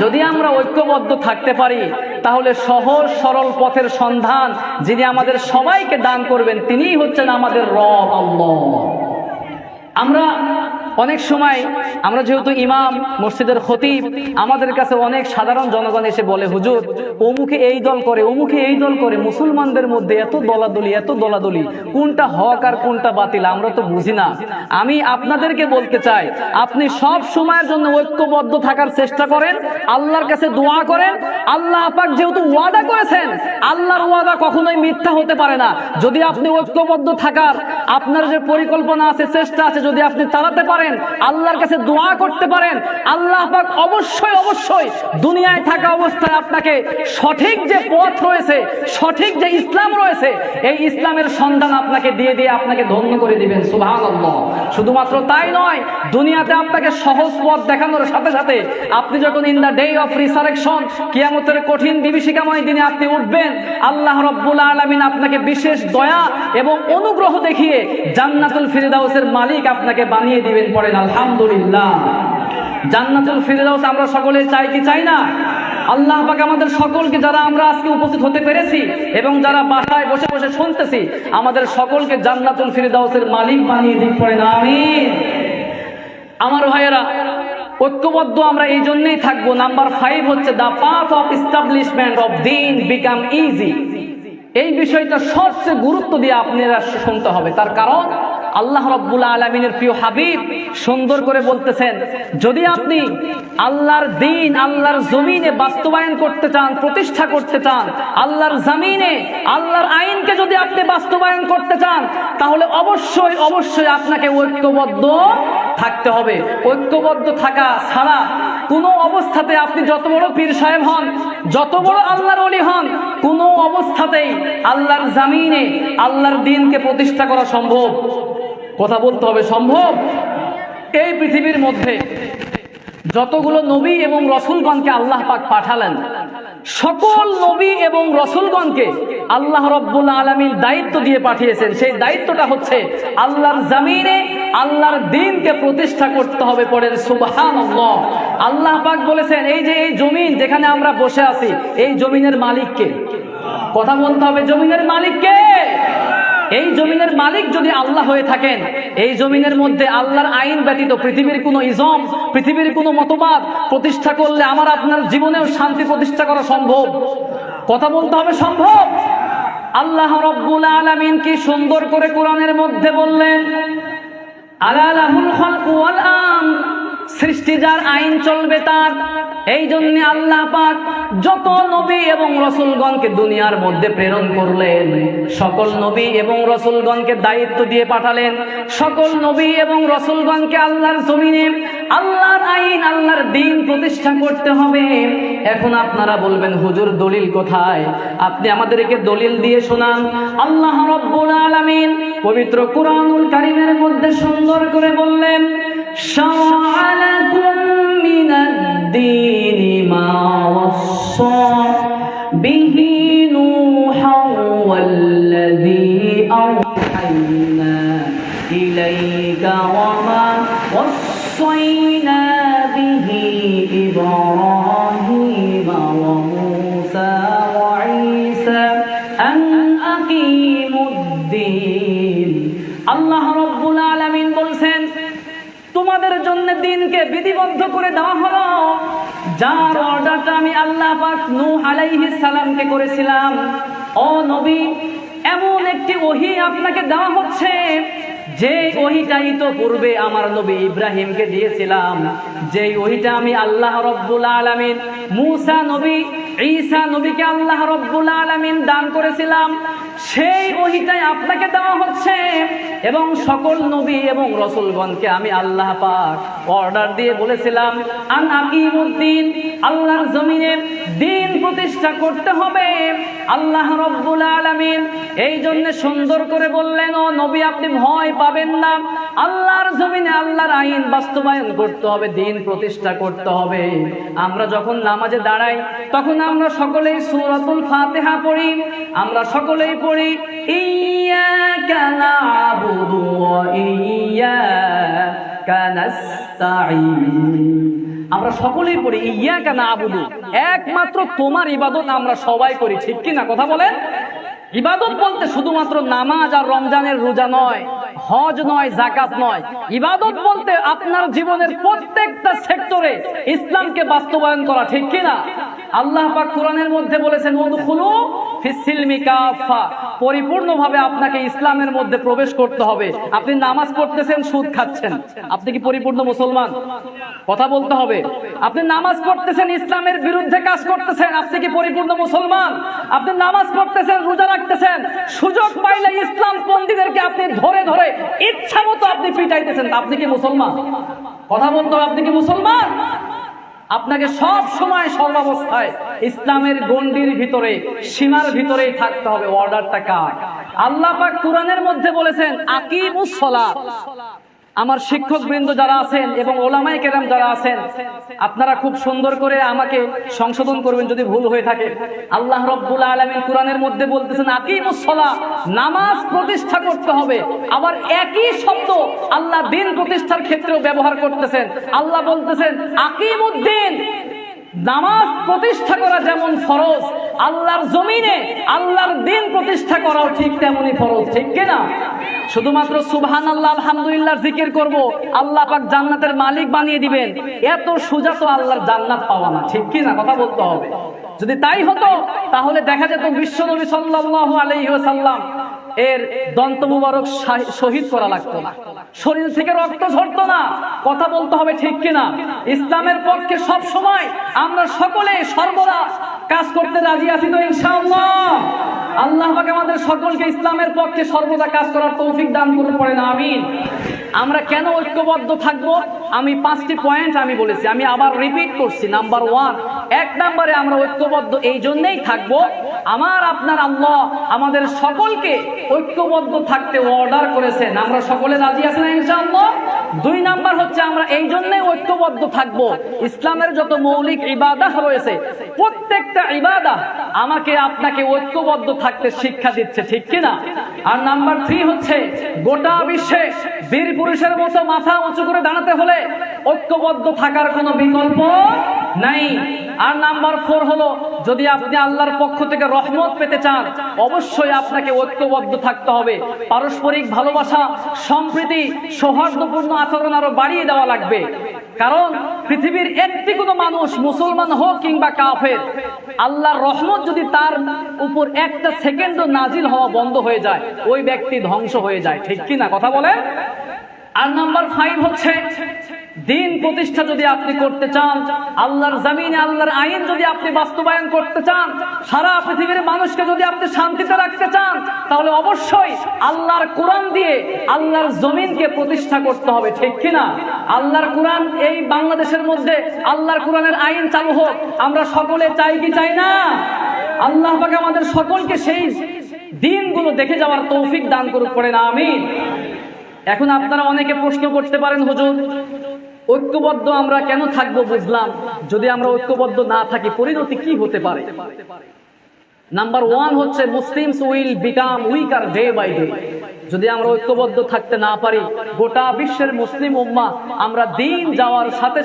যদি আমরা ঐক্যবদ্ধ থাকতে পারি, তাহলে সহজ সরল পথের সন্ধান যিনি আমাদের সবাইকে দান করবেন, তিনিই হচ্ছেন আমাদের রব আল্লাহ। আমরা অনেক সময়, আমরা যেহেতু ইমাম, মসজিদের খতিব, আমাদের কাছে অনেক সাধারণ জনগণ এসে বলে, হুজুর অমুকে এই দল করে, অমুকে এই দল করে, মুসলমানদের মধ্যে এত দলাদলি, কোনটা হক আর কোনটা বাতিল আমরা তো বুঝি না। আমি আপনাদেরকে বলতে চাই, আপনি সব সময়ের জন্য ঐক্যবদ্ধ থাকার চেষ্টা করেন, আল্লাহর কাছে দোয়া করেন। আল্লাহ পাক যেহেতু ওয়াদা করেছেন, আল্লাহর ওয়াদা কখনোই মিথ্যা হতে পারে না। যদি আপনি ঐক্যবদ্ধ থাকার আপনার যে পরিকল্পনা আছে, চেষ্টা আছে, যদি আপনি চালাতে পারেন, আল্লাহর কাছে দোয়া করতে পারেন, আল্লাহ পাক অবশ্যই দুনিয়ায় থাকা অবস্থায় আপনাকে সঠিক যে পথ রয়েছে, সঠিক যে ইসলাম রয়েছে, এই ইসলামের সন্ধান আপনাকে দিয়ে আপনাকে ধন্য করে দিবেন। সুবহানাল্লাহ। শুধুমাত্র তাই নয়, দুনিয়াতে আপনাকে সহজ পথ দেখানোর সাথে সাথে আপনি যখন in the day of resurrection, কিয়ামতের কঠিন বিভীষিকাময় দিনে আপনি উঠবেন, আল্লাহ রাব্বুল আলামিন আপনাকে বিশেষ দয়া এবং অনুগ্রহ দেখিয়ে জান্নাতুল ফিরদাউসের মালিক আপনাকে বানিয়ে দিবেন। পড়েন আলহামদুলিল্লাহ। জান্নাতুল ফিরদাউস আমরা সকলে চাই কি চাই না? আল্লাহ পাক আমাদের সকলকে, যারা আমরা আজকে উপস্থিত হতে পেরেছি এবং যারা বাসায় বসে বসে শুনতেছি, আমাদের সকলকে জান্নাতুল ফিরদাউসের মালিক বানিয়ে দিন। পড়েন আমিন। আমার ভাইয়েরা, ঐক্যবদ্ধ আমরা এই জন্যই থাকবো। নাম্বার 5 হচ্ছে, the path of establishment of Din become easy. এই বিষয়টা সবচেয়ে গুরুত্ব দিয়ে আপনারা শুনতে হবে। তার কারণ আল্লাহ রাব্বুল আলামিনের প্রিয় হাবিব সুন্দর করে বলতেছেন, যদি আপনি আল্লাহর দ্বীন আপনার জমিনে বাস্তবায়ন করতে চান, প্রতিষ্ঠা করতে চান, আল্লাহর জমিনে আল্লাহর আইনকে যদি আপনি বাস্তবায়ন করতে চান, তাহলে অবশ্যই আপনাকে ঐক্যবদ্ধ থাকতে হবে। ঐক্যবদ্ধ থাকা ছাড়া কোনো অবস্থাতে আপনি যত বড় পীর সাহেব হন, যত বড় আল্লাহর ওলি হন, কোনো অবস্থাতেই আল্লাহর জমিনে আল্লাহর দ্বীনকে প্রতিষ্ঠা করা সম্ভব? কথা বলতে হবে, সম্ভব? এই পৃথিবীর মধ্যে যতগুলো নবী এবং রসুলগণকে আল্লাহ পাক পাঠালেন, সকল নবী এবং রসুলগণকে আল্লাহ রাব্বুল আলামিন দায়িত্ব দিয়ে পাঠিয়েছেন। সেই দায়িত্বটা হচ্ছে আল্লাহর জমিনে আল্লাহর দ্বীনকে প্রতিষ্ঠা করতে হবে। পড়েন সুবহানাল্লাহ। আল্লাহ পাক বলেছেন, এই যে এই জমিন যেখানে আমরা বসে আছি, এই জমিনের মালিককে? কথা বলতে হবে, জমিনের মালিককে? এই জমিনের মালিক যদি আল্লাহ হয়ে থাকেন, এই জমিনের মধ্যে আল্লাহর আইন ব্যতীত পৃথিবীর কোনো ইজম, পৃথিবীর কোনো মতবাদ প্রতিষ্ঠা করলে আমার আপনার জীবনেও শান্তি প্রতিষ্ঠা করা সম্ভব? কথা বলতে হবে, সম্ভব? আল্লাহ রাব্বুল আলামিন কি সুন্দর করে কোরআনের মধ্যে বললেন, আলা লাহুল খালকু ওয়াল আমর সৃষ্টি যার, আইন চলবে তার। এই জন্য আল্লাহ পাক যত নবী এবং রসুলগণকে দুনিয়ার মধ্যে প্রেরণ করলেন, সকল নবী এবং রসুলগণকে দায়িত্ব দিয়ে পাঠালেন। সকল নবী এবং রসুলগণকে আল্লাহর জমিনে আল্লাহর আইন, আল্লাহর দ্বীন প্রতিষ্ঠা করতে হবে। এখন আপনারা বলবেন, হুজুর দলিল কোথায়? আপনি আমাদেরকে দলিল দিয়ে শোনান। আল্লাহ রাব্বুল আলামিন পবিত্র কুরআনুল কারীমের মধ্যে সুন্দর করে বললেন, শারা'a লাকুম মিনাদ-দীনি মা ওয়াসসা বিহি নূহান ওয়াল্লাযী আওহাইনা ইলাইকা ওয়া মা ওয়াসাইনা বিহি ইব্রাহিমা ওয়া মূসা ওয়া ঈসা আন আকিমুদ-দীন। আল্লাহ রাব্বুল আলামিন বলছেন, তোমাদের জন্য দ্বীনকে বিধিবদ্ধ করে দেওয়া হলো, যার অর্ডারটা আমি আল্লাহ পাক নূহ আলাইহিস সালামকে করেছিলাম। ও নবী, এমন একটি ওহী আপনাকে দেওয়া হচ্ছে যে ওহীটাই তো পূর্বে আমার নবী ইব্রাহিমকে দিয়েছিলাম, যেই ওহীটা আমি আল্লাহ রাব্বুল আলামিন মূসা নবী, ঈসা নবীকে আল্লাহ রাব্বুল আলামিন দান করেছিলাম, সেই ওহীটাই আপনাকে দেওয়া হচ্ছে। এবং সকল নবী এবং রাসূলগণকে আমি আল্লাহ পাক অর্ডার দিয়ে বলেছিলাম, আন আকিমুদ্দিন, আল্লাহর জমিনে দ্বীন প্রতিষ্ঠা করতে হবে। আল্লাহ রাব্বুল আলামিন এই জন্য সুন্দর করে বললেন, ও নবী আপনি ভয় পাবেন না, আল্লাহর জমিনে আল্লাহর আইন বাস্তবায়ন করতে হবে, দ্বীন প্রতিষ্ঠা করতে হবে। আমরা যখন নামাজে দাঁড়াই তখন আমরা সকলেই সূরাতুল ফাতিহা পড়ি, আমরা সকলেই পড়ি ইয়্যাকা না'বুদু ওয়া ইয়্যাকা নাস্তাঈন। আমরা সকলেই পড়ি ইয়্যাকা না'বুদু, একমাত্র তোমার ইবাদত আমরা সবাই করি, ঠিক কি না? কথা বলেন। ইবাদত বলতে শুধুমাত্র নামাজ আর রমজানের রোজা নয়, হজ নয়, যাকাত নয়। ইবাদত বলতে আপনার জীবনের প্রত্যেকটা সেক্টরে ইসলামকে বাস্তবায়ন করা, ঠিক কি না? আল্লাহ পাক কোরআনের মধ্যে বলেছেন, উদখুলু ফিস সিলমি কাফা, পরিপূর্ণভাবে আপনাকে ইসলামের মধ্যে প্রবেশ করতে হবে। আপনি নামাজ পড়তেছেন, সুদ খাচ্ছেন, আপনি কি পরিপূর্ণ মুসলমান? কথা বলতে হবে। আপনি নামাজ পড়তেছেন, ইসলামের বিরুদ্ধে কাজ করতেছেন, আপনি কি পরিপূর্ণ মুসলমান? আপনি নামাজ পড়তেছেন, রোজা রাখতেছেন, সুযোগ পাইলে ইসলাম পন্থীদেরকে আপনি ধরে ধরে ইচ্ছা মতো আপনি পিটাইতেছেন, আপনি কি মুসলমান? কথা বলতে হবে, আপনি কি মুসলমান? আপনাকে সব সময় সর্বাবস্থায় ইসলামের গণ্ডির ভিতরে, সীমার ভিতরেই থাকতে হবে। অর্ডারটা কার? আল্লাহ পাক কোরআনের মধ্যে বলেছেন, আকিমুস সালাত। আমার শিক্ষক বৃন্দ যারা আছেন এবং ওলামায়ে কেরাম যারা আছেন, আপনারা খুব সুন্দর করে আমাকে সংশোধন করবেন যদি ভুল হয়ে থাকে। আল্লাহ রাব্বুল আলামিন কোরআনের মধ্যে বলতেছেন আকিমুস সালাত, নামাজ প্রতিষ্ঠা করতে হবে। আবার একই শব্দ আল্লাহ দ্বীন প্রতিষ্ঠার ক্ষেত্রেও ব্যবহার করতেছেন। আল্লাহ বলতেছেন আকিমুদ্দিন, নামাজ প্রতিষ্ঠা করা যেমন ফরজ, আল্লাহর জমিনে আল্লাহর দ্বীন প্রতিষ্ঠা করাও ঠিক তেমনই ফরজ, ঠিক কিনা? শুধুমাত্র সুবহানাল্লাহ আলহামদুলিল্লাহ জিকির করব, আল্লাহ পাক জান্নাতের মালিক বানিয়ে দিবেন, এত সোজা তো আল্লাহর জান্নাত পাওয়া না, ঠিক কিনা? কথা বলতে হবে। যদি তাই হতো তাহলে দেখা যেত বিশ্বনবী সাল্লাল্লাহু আলাইহি ওয়াসাল্লাম এর দন্ত মুবারক শহীদ করা লাগতো না, শরীর থেকে রক্ত ঝরতো না। কথা বলতে হবে, ঠিক কিনা? ইসলামের পক্ষে সব সময় আমরা সকলে সর্বদা কাজ করতে রাজি আছি তো ইনশাআল্লাহ? আল্লাহ পাক আমাদের সকলকে ইসলামের পক্ষে সর্বদা কাজ করার তৌফিক দান করুন, পড়েন আমিন। আমরা কেন ঐক্যবদ্ধ থাকবো? আমি 5টি পয়েন্ট আমি বলেছি, আমি আবার রিপিট করছি। নাম্বার 1, 1 নম্বরে আমরা ঐক্যবদ্ধ এই জন্যই থাকবো, আমার আপনার আল্লাহ আমাদের সকলকে ঐক্যবদ্ধ থাকতে অর্ডার করেছেন। আমরা সকলে রাজি আছি না ইনশাআল্লাহ? 2 নাম্বার হচ্ছে আমরা এই জন্যই ঐক্যবদ্ধ থাকবো, ইসলামের যত মৌলিক ইবাদাহ রয়েছে প্রত্যেকটা ইবাদাহ আমাকে আপনাকে ঐক্যবদ্ধ থাকতে শিক্ষা দিচ্ছে, ঠিক কিনা? আর নাম্বার 3 হচ্ছে গোটা বিশ্বে বীর পুরুষের মতো মাথা উঁচু করে দাঁড়াতে হলে ঐক্যবদ্ধ থাকার কোনো বিকল্প নাই। আর নাম্বার 4 হলো, যদি আপনি আল্লাহর পক্ষ থেকে রহমত পেতে চান অবশ্যই আপনাকে ঐক্যবদ্ধ থাকতে হবে। পারস্পরিক ভালোবাসা, সম্প্রীতি, সৌহার্দ্যপূর্ণ আচরণ আরো বাড়িয়ে দেওয়া লাগবে। কারণ পৃথিবীর একটি কোনো মানুষ, মুসলমান হোক কিংবা কাফের, আল্লাহর রহমত যদি তার উপর একটা সেকেন্ডও নাজিল হওয়া বন্ধ হয়ে যায়, ওই ব্যক্তি ধ্বংস হয়ে যায়, ঠিক কিনা? কথা বলেন। আর নাম্বার 5 হচ্ছে দিন প্রতিষ্ঠা যদি আপনি করতে চান, আল্লাহর জমিনে আল্লাহর আইন যদি আপনি বাস্তবায়ন করতে চান, সারা পৃথিবীর মানুষকে যদি আপনি শান্তিতে রাখতে চান, তাহলে অবশ্যই আল্লাহর কোরআন দিয়ে আল্লাহর জমিনকে প্রতিষ্ঠা করতে হবে, ঠিক কিনা? আল্লাহর কোরআন এই বাংলাদেশের মধ্যে আল্লাহর কোরআনের আইন চালু হোক, আমরা সকলে চাই কি চাই না? আল্লাহ পাক আমাদের সকলকে সেই দিনগুলো দেখে যাওয়ার তৌফিক দান করুক, পড়ে না আমিন। এখন আপনারা অনেকে প্রশ্ন করতে পারেন, হুজুর ঐক্যবদ্ধ আমরা কেন থাকবো? বুঝলাম, যদি আমরা ঐক্যবদ্ধ না থাকি পরিণতি কি হতে পারে? নাম্বার 1 হচ্ছে Muslims will become weaker day by day. যদি আমরা ঐক্যবদ্ধ থাকতে না পারি, গোটা বিশ্বের মুসলিম উম্মাহ আমরা দিন যাওয়ার সাথে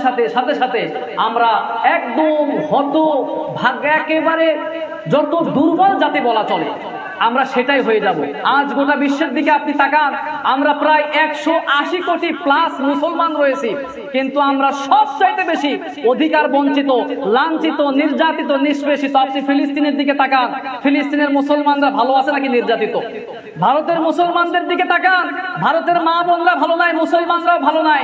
সাথে আমরা একদম হতভাগ্য, একেবারে যত দুর্বল জাতি বলা চলে, আমরা সেটাই হয়ে যাব। আজ গোটা বিশ্বের দিকে আপনি তাকান, আমরা প্রায় 180 কোটি প্লাস মুসলমান রয়েছি, কিন্তু আমরা সবচাইতে বেশি অধিকার বঞ্চিত, লাঞ্ছিত, নির্যাতিত, নিষ্পেষিত। আপনি ফিলিস্তিনের দিকে তাকান, ফিলিস্তিনের মুসলমানরা ভালো আছে নাকি নির্যাতিত? ভারতের মুসলমানদের দিকে তাকান, ভারতের মা বোনরা ভালো নাই, মুসলমানরাও ভালো নাই।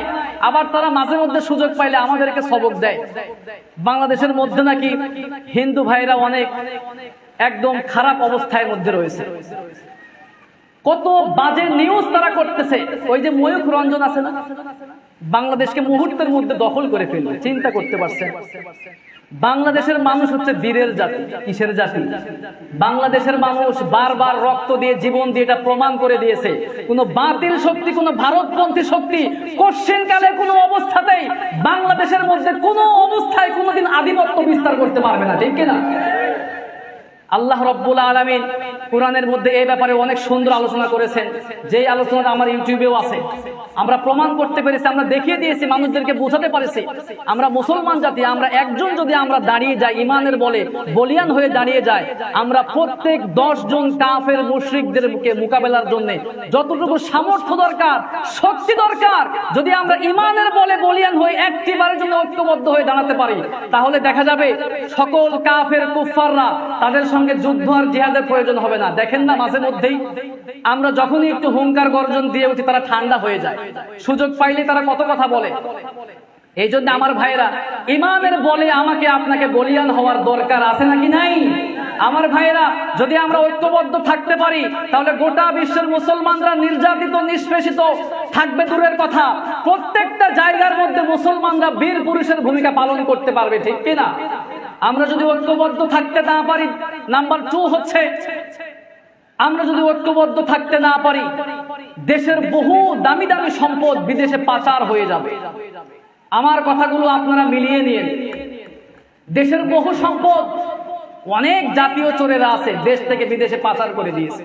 আবার তারা মাঝে মধ্যে সুযোগ পাইলে আমাদেরকে সবক দেয়। বাংলাদেশের মধ্যে নাকি হিন্দু ভাইরা অনেক একদম খারাপ অবস্থার মধ্যে রয়েছে, কত বাজে নিউজ তারা করতেছে। ওই যে ময়ূখ রঞ্জন আছে না, বাংলাদেশকে মুহূর্তের মধ্যে দখল করে ফেলবে, চিন্তা করতে পারছেন? বাংলাদেশের মানুষ হচ্ছে বীরের জাতি। কিসের জাতি? বাংলাদেশের মানুষ বারবার রক্ত দিয়ে, জীবন দিয়ে এটা প্রমাণ করে দিয়েছে, কোন বাতিল শক্তি, কোন ভারতপন্থী শক্তি কোশ্চেন কালে কোনো অবস্থাতেই বাংলাদেশের মধ্যে কোনো অবস্থায় কোনোদিন আধিপত্য বিস্তার করতে পারবে না, ঠিক কিনা? আল্লাহ রাব্বুল আলামিন কোরআনের মধ্যে এই ব্যাপারে অনেক সুন্দর আলোচনা করেছেন, যে আলোচনাটা আমার ইউটিউবেও আছে। আমরা প্রমাণ করতে পেরেছি, আমরা দেখিয়ে দিয়েছি, মানুষদেরকে বোঝাতে পারেছি। আমরা মুসলমান জাতি, আমরা একজন যদি আমরা দাঁড়িয়ে যাই, ইমানের বলে বলিয়ান হয়ে দাঁড়িয়ে যাই, আমরা প্রত্যেক 10 জন কাফের মুশরিকদেরকে মোকাবেলার জন্য যতটুকু সামর্থ্য দরকার, শক্তি দরকার, যদি আমরা ইমানের বলে বলিয়ান হয়ে একটিবারের জন্য ঐক্যবদ্ধ হয়ে দাঁড়াতে পারি, তাহলে দেখা যাবে সকল কাফের কুফফাররা তাদের সঙ্গে যুদ্ধ আর জিহাদের প্রয়োজন হবে না। দেখেন না, মাঝে মধ্যেই আমরা যখনই একটু হুঙ্কার গর্জন দিয়ে উঠি, তারা ঠান্ডা হয়ে যায়, সুযোগ পাইলে তারা কত কথা বলে। এই জন্য আমার ভাইরা, ইমানের বলে আমাকে আপনাকে বলিয়ান হওয়ার দরকার আছে নাকি নাই? আমার ভাইরা, যদি আমরা ঐক্যবদ্ধ থাকতে পারি, তাহলে গোটা বিশ্বের মুসলমানরা নির্যাতিত, নিষ্পেষিত থাকবে দূরের কথা, প্রত্যেকটা জায়গার মধ্যে মুসলমানরা বীর পুরুষের ভূমিকা পালন করতে পারবে, ঠিক কিনা? আমরা যদি ঐক্যবদ্ধ থাকতে না পারি, নাম্বার 2 হচ্ছে আমরা যদি ঐক্যবদ্ধ থাকতে না পারি, দেশের বহু দামি দামি সম্পদ বিদেশে পাচার হয়ে যাবে। আমার কথাগুলো আপনারা মিলিয়ে নিন। দেশের বহু সম্পদ অনেক জাতীয় চোরেরা আছে, দেশ থেকে বিদেশে পাচার করে দিয়েছে,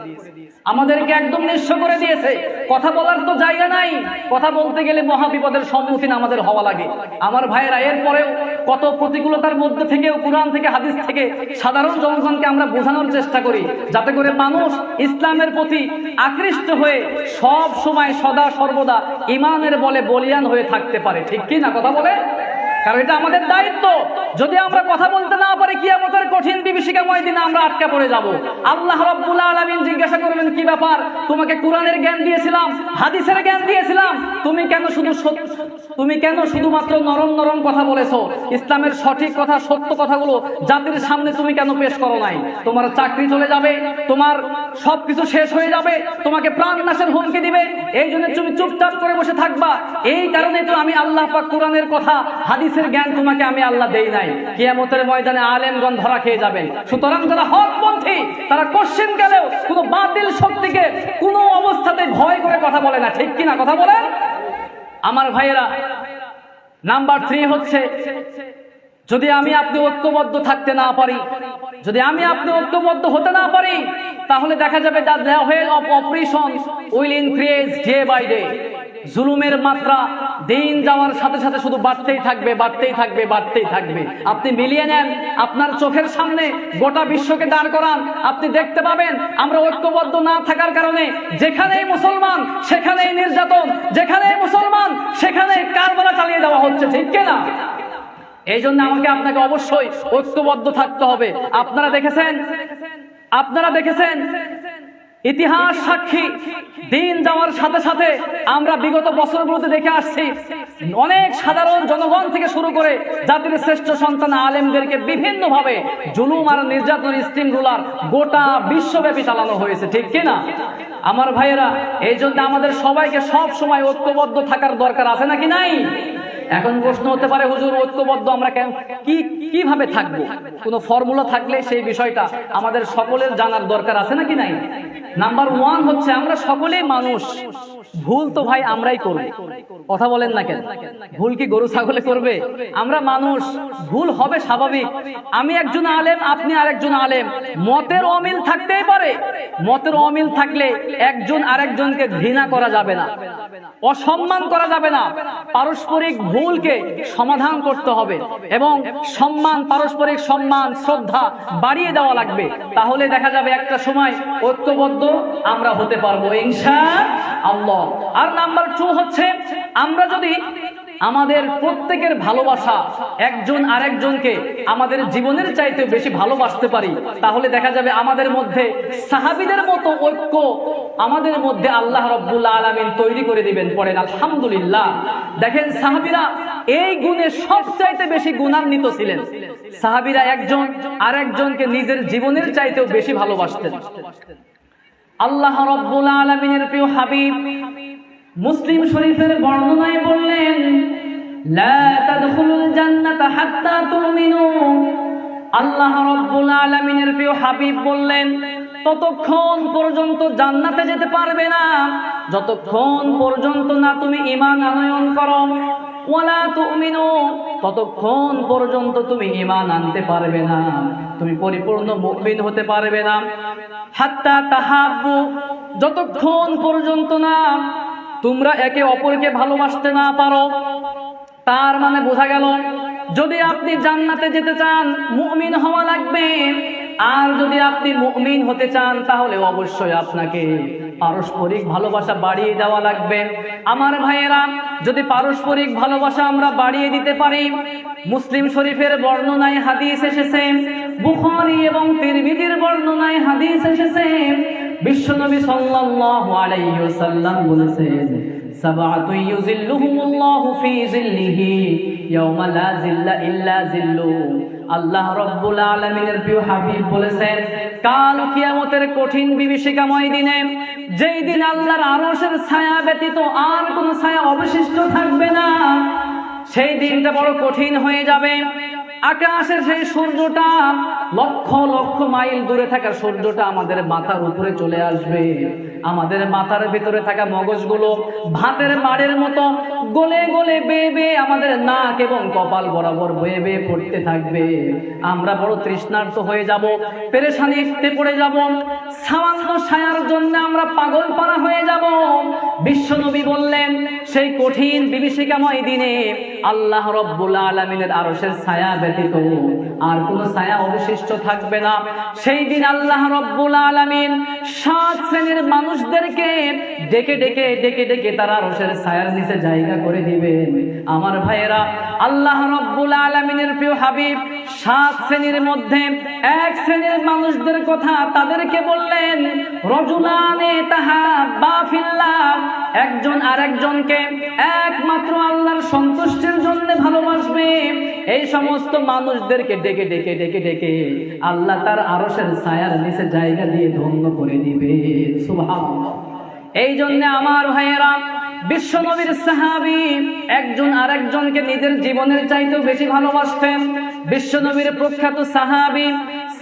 আমাদেরকে একদম নিঃস্ব করে দিয়েছে। কথা বলার তো জায়গা নাই, কথা বলতে গেলে মহা বিপদের সম্মুখীন আমাদের হওয়া লাগে। আমার ভাইয়েরা, এরপরেও কত প্রতিকূলতার মধ্যে থেকেও কোরআন থেকে, হাদিস থেকে সাধারণ জনগণকে আমরা বোঝানোর চেষ্টা করি, যাতে করে মানুষ ইসলামের প্রতি আকৃষ্ট হয়ে সব সময় সদা সর্বদা ইমানের বলে বলিয়ান হয়ে থাকতে পারে, ঠিক কি না? কথা বলে, কারণ এটা আমাদের দায়িত্ব। যদি আমরা কথা বলতে না পারি, কিয়ামতের কঠিন বিভীষিকাময় দিনে আমরা আটকা পড়ে যাব। আল্লাহ রাব্বুল আলামিন জিজ্ঞাসা করবেন, কি ব্যাপার, তোমাকে কোরআনের জ্ঞান দিয়েছিলাম, হাদিসের জ্ঞান দিয়েছিলাম, তুমি কেন শুধুমাত্র নরম নরম কথা বলেছো? ইসলামের সঠিক কথা, সত্য কথাগুলো জাতির সামনে তুমি কেন পেশ করো নাই? তোমার চাকরি চলে যাবে, তোমার সবকিছু শেষ হয়ে যাবে, তোমাকে প্রাণনাশের হুমকি দিবে, এই জন্য তুমি চুপচাপ করে বসে থাকবা। এই কারণে তো আমি আল্লাহ পাক কোরআনের কথা, হাদিসের জ্ঞান তোমাকে আমি আল্লাহ দেই নাই। কিয়ামতের ময়দানে আলেমগণ ধরা খেয়ে যাবেন। সুতরাং যারা হকপন্থী, তারা কোশ্চেন গেলেও কোনো বাতিল শক্তিকে কোনো অবস্থাতে ভয় করে কথা বলে না, ঠিক কিনা? কথা বলে আমার ভাইয়েরা। নাম্বার 3 হচ্ছে, যদি আমি আপনি ঐক্যবদ্ধ থাকতে না পারি, যদি আমি আপনি ঐক্যবদ্ধ হতে না পারি, তাহলে দেখা যাবে the level of operation will increase day by day. জুলুমের মাত্রা দিন যাওয়ার সাথে সাথে শুধু বাড়তেই থাকবে, বাড়তেই থাকবে, বাড়তেই থাকবে। আপনি মিলিয়ে নেন, আপনার চোখের সামনে গোটা বিশ্বকে দাঁড় করান, আপনি দেখতে পাবেন আমরা ঐক্যবদ্ধ না থাকার কারণে যেখানেই মুসলমান সেখানেই নির্যাতন, যেখানেই মুসলমান সেখানেই কারবালা চালিয়ে দেওয়া হচ্ছে, ঠিক কিনা? এই জন্য আমাকে আপনাকে অবশ্যই ঐক্যবদ্ধ থাকতে হবে। আপনারা দেখেছেন ইতিহাস সাক্ষী, দিন যাওয়ার সাথে সাথে আমরা বিগত বছরগুলোতে দেখে আসছি অনেক সাধারণ জনগণ থেকে শুরু করে জাতির শ্রেষ্ঠ সন্তান আলেমদেরকে বিভিন্নভাবে জুলুম আর নির্যাতন স্টিম রুলার গোটা বিশ্বব্যাপী চালানো হয়েছে, ঠিক কিনা আমার ভাইয়েরা? এই জন্য আমাদের সবাইকে সব সময় ঐক্যবদ্ধ থাকার দরকার আছে নাকি নাই? এখন প্রশ্ন হতে পারে, হুজুর ঐক্যবদ্ধ আমরা কিভাবে থাকবো? কোনো ফর্মুলা থাকলে সেই বিষয়টা আমাদের সকলের জানার দরকার আছে নাকি নাই? নাম্বার 1 হচ্ছে আমরা সকলেই মানুষ, ভুল তো ভাই আমরাই করব। কথা বলেন না কেন? ভুল কি গরু ছাগলে করবে? আমরা মানুষ, ভুল হবে স্বাভাবিক। আমি একজন আলেম, আপনি আরেকজন আলেম, মতের অমিল থাকতেই পারে। মতের অমিল থাকলে একজন আরেকজনকে ঘৃণা করা যাবে না, অসম্মান করা যাবে না। পারস্পরিক ভুলকে সমাধান করতে হবে এবং সম্মান, পারস্পরিক সম্মান শ্রদ্ধা বাড়িয়ে দেওয়া লাগবে। তাহলে দেখা যাবে একটা সময় ঐক্যবদ্ধ আমরা হতে পারবো ইনশাআল্লাহ। আর নাম্বার 2 হচ্ছে আমরা যদি আমাদের প্রত্যেকের ভালোবাসা একজন আরেকজনকে আমাদের জীবনের চাইতে বেশি ভালোবাসতে পারি, তাহলে দেখা যাবে আমাদের মধ্যে সাহাবীদের মতো ঐক্য আমাদের মধ্যে আল্লাহ রাব্বুল আলামিন তৈরি করে দিবেন। পড়েন আলহামদুলিল্লাহ। দেখেন সাহাবীরা এই গুণে সবচাইতে বেশি গুণান্বিত ছিলেন। সাহাবীরা একজন আরেকজনকে নিজের জীবনের চাইতেও বেশি ভালোবাসতেন। আল্লাহ রাব্বুল আলামিনের প্রিয় হাবিব মুসলিম শরীফের বর্ণনায় বললেন, লা তাদখুলুল জান্নাতা হাত্তা তুমিনু। আল্লাহ রাব্বুল আলামিনের প্রিয় হাবিব বললেন, ততক্ষণ পর্যন্ত জান্নাতে যেতে পারবে না যতক্ষণ পর্যন্ত না তুমি ঈমান আনয়ন করো। ওয়ালা তুমিনু, ততক্ষণ পর্যন্ত তুমি ঈমান আনতে পারবে না, তুমি পরিপূর্ণ মুমিন হতে পারবে না। হাত্তা তাহাব্বু, যতক্ষণ পর্যন্ত না তোমরা একে অপরকে ভালোবাসতে না পারো। তার মানে বোঝা গেল, যদি আপনি জান্নাতে যেতে চান মুমিন হওয়া লাগবে, আর যদি আপনি মুমিন হতে চান তাহলে অবশ্যই আপনাকে পারস্পরিক ভালোবাসা বাড়িয়ে দেওয়া লাগবে। আমার ভাইয়েরা, যদি পারস্পরিক ভালোবাসা আমরা বাড়িয়ে দিতে পারি, মুসলিম শরীফের বর্ণনায় হাদিস এসেছে, বুখারী এবং তিরমিজির বর্ণনায় হাদিস এসেছে, বিশ্বনবী সাল্লাল্লাহু আলাইহি ওয়াসাল্লাম বলেছেন, সাবআতু ইউযিল্লুহুমুল্লাহু ফি যিল্লিহি ইয়াওমা লা যিল্লা ইল্লা যিল্লু। আল্লাহ রাব্বুল আলামিনের প্রিয় হাবিব বলেছেন, কাল কিয়ামতের কঠিন বিভীষিকাময় দিনে, যেই দিন আল্লাহর আরশের ছায়া ব্যতীত আর কোনো ছায়া অবশিষ্ট থাকবে না, সেই দিনটা বড় কঠিন হয়ে যাবে। আকাশের সেই সূর্যটা লক্ষ লক্ষ মাইল দূরে থাকা সূর্যটা আমাদের মাথার উপরে চলে আসবে। আমাদের মাথার ভিতরে থাকা মগজগুলো ভাতের মাড়ের মতো গলে গলে বেয়ে বেয়ে আমাদের নাক এবং কপাল বরাবর বয়ে বেয়ে পড়তে থাকবে। আমরা বড় তৃষ্ণার্ত হয়ে যাব, পেরেশানিতে পড়ে যাব, সামান্য ছায়ার জন্য আমরা পাগল পারা হয়ে যাব। বিশ্বনবী বললেন, সেই কঠিন বিভীষিকাময় দিনে আল্লাহ রাব্বুল আলামিনের আরশের ছায়া ব্যতীত আর কোনো ছায়া অবশিষ্ট থাকবে না। সেই দিন আল্লাহ রাব্বুল আলামিন 7 শ্রেণীর মানুষদেরকে ডেকে ডেকে ডেকে ডেকে তারা আরশের ছায়ার নিচে জায়গা করে দিবেন। আমার ভাইয়েরা, আল্লাহ রাব্বুল আলামিনের প্রিয় হাবিব 7 শ্রেণীর মধ্যে 1 শ্রেণীর মানুষদের কথা তাদেরকে বললেন, রজুলানে তাহাব্বা ফিল্লাহ, একজন আরেকজনকে একমাত্র আল্লাহর সন্তুষ্টির জন্য ভালোবাসবে। এই সমস্ত মানুষদেরকে ডেকে ডেকে ডেকে ডেকে আল্লাহ তার আরশের ছায়ার নিচে জায়গা দিয়ে ধন্য করে দিবে। সুবহানাল্লাহ। এই জন্য আমার ভাইয়েরা, বিশ্বনবীর সাহাবী একজন আরেকজনকে নিজের জীবনের চাইতেও বেশি ভালোবাসতেন। বিশ্বনবীর প্রখ্যাত সাহাবী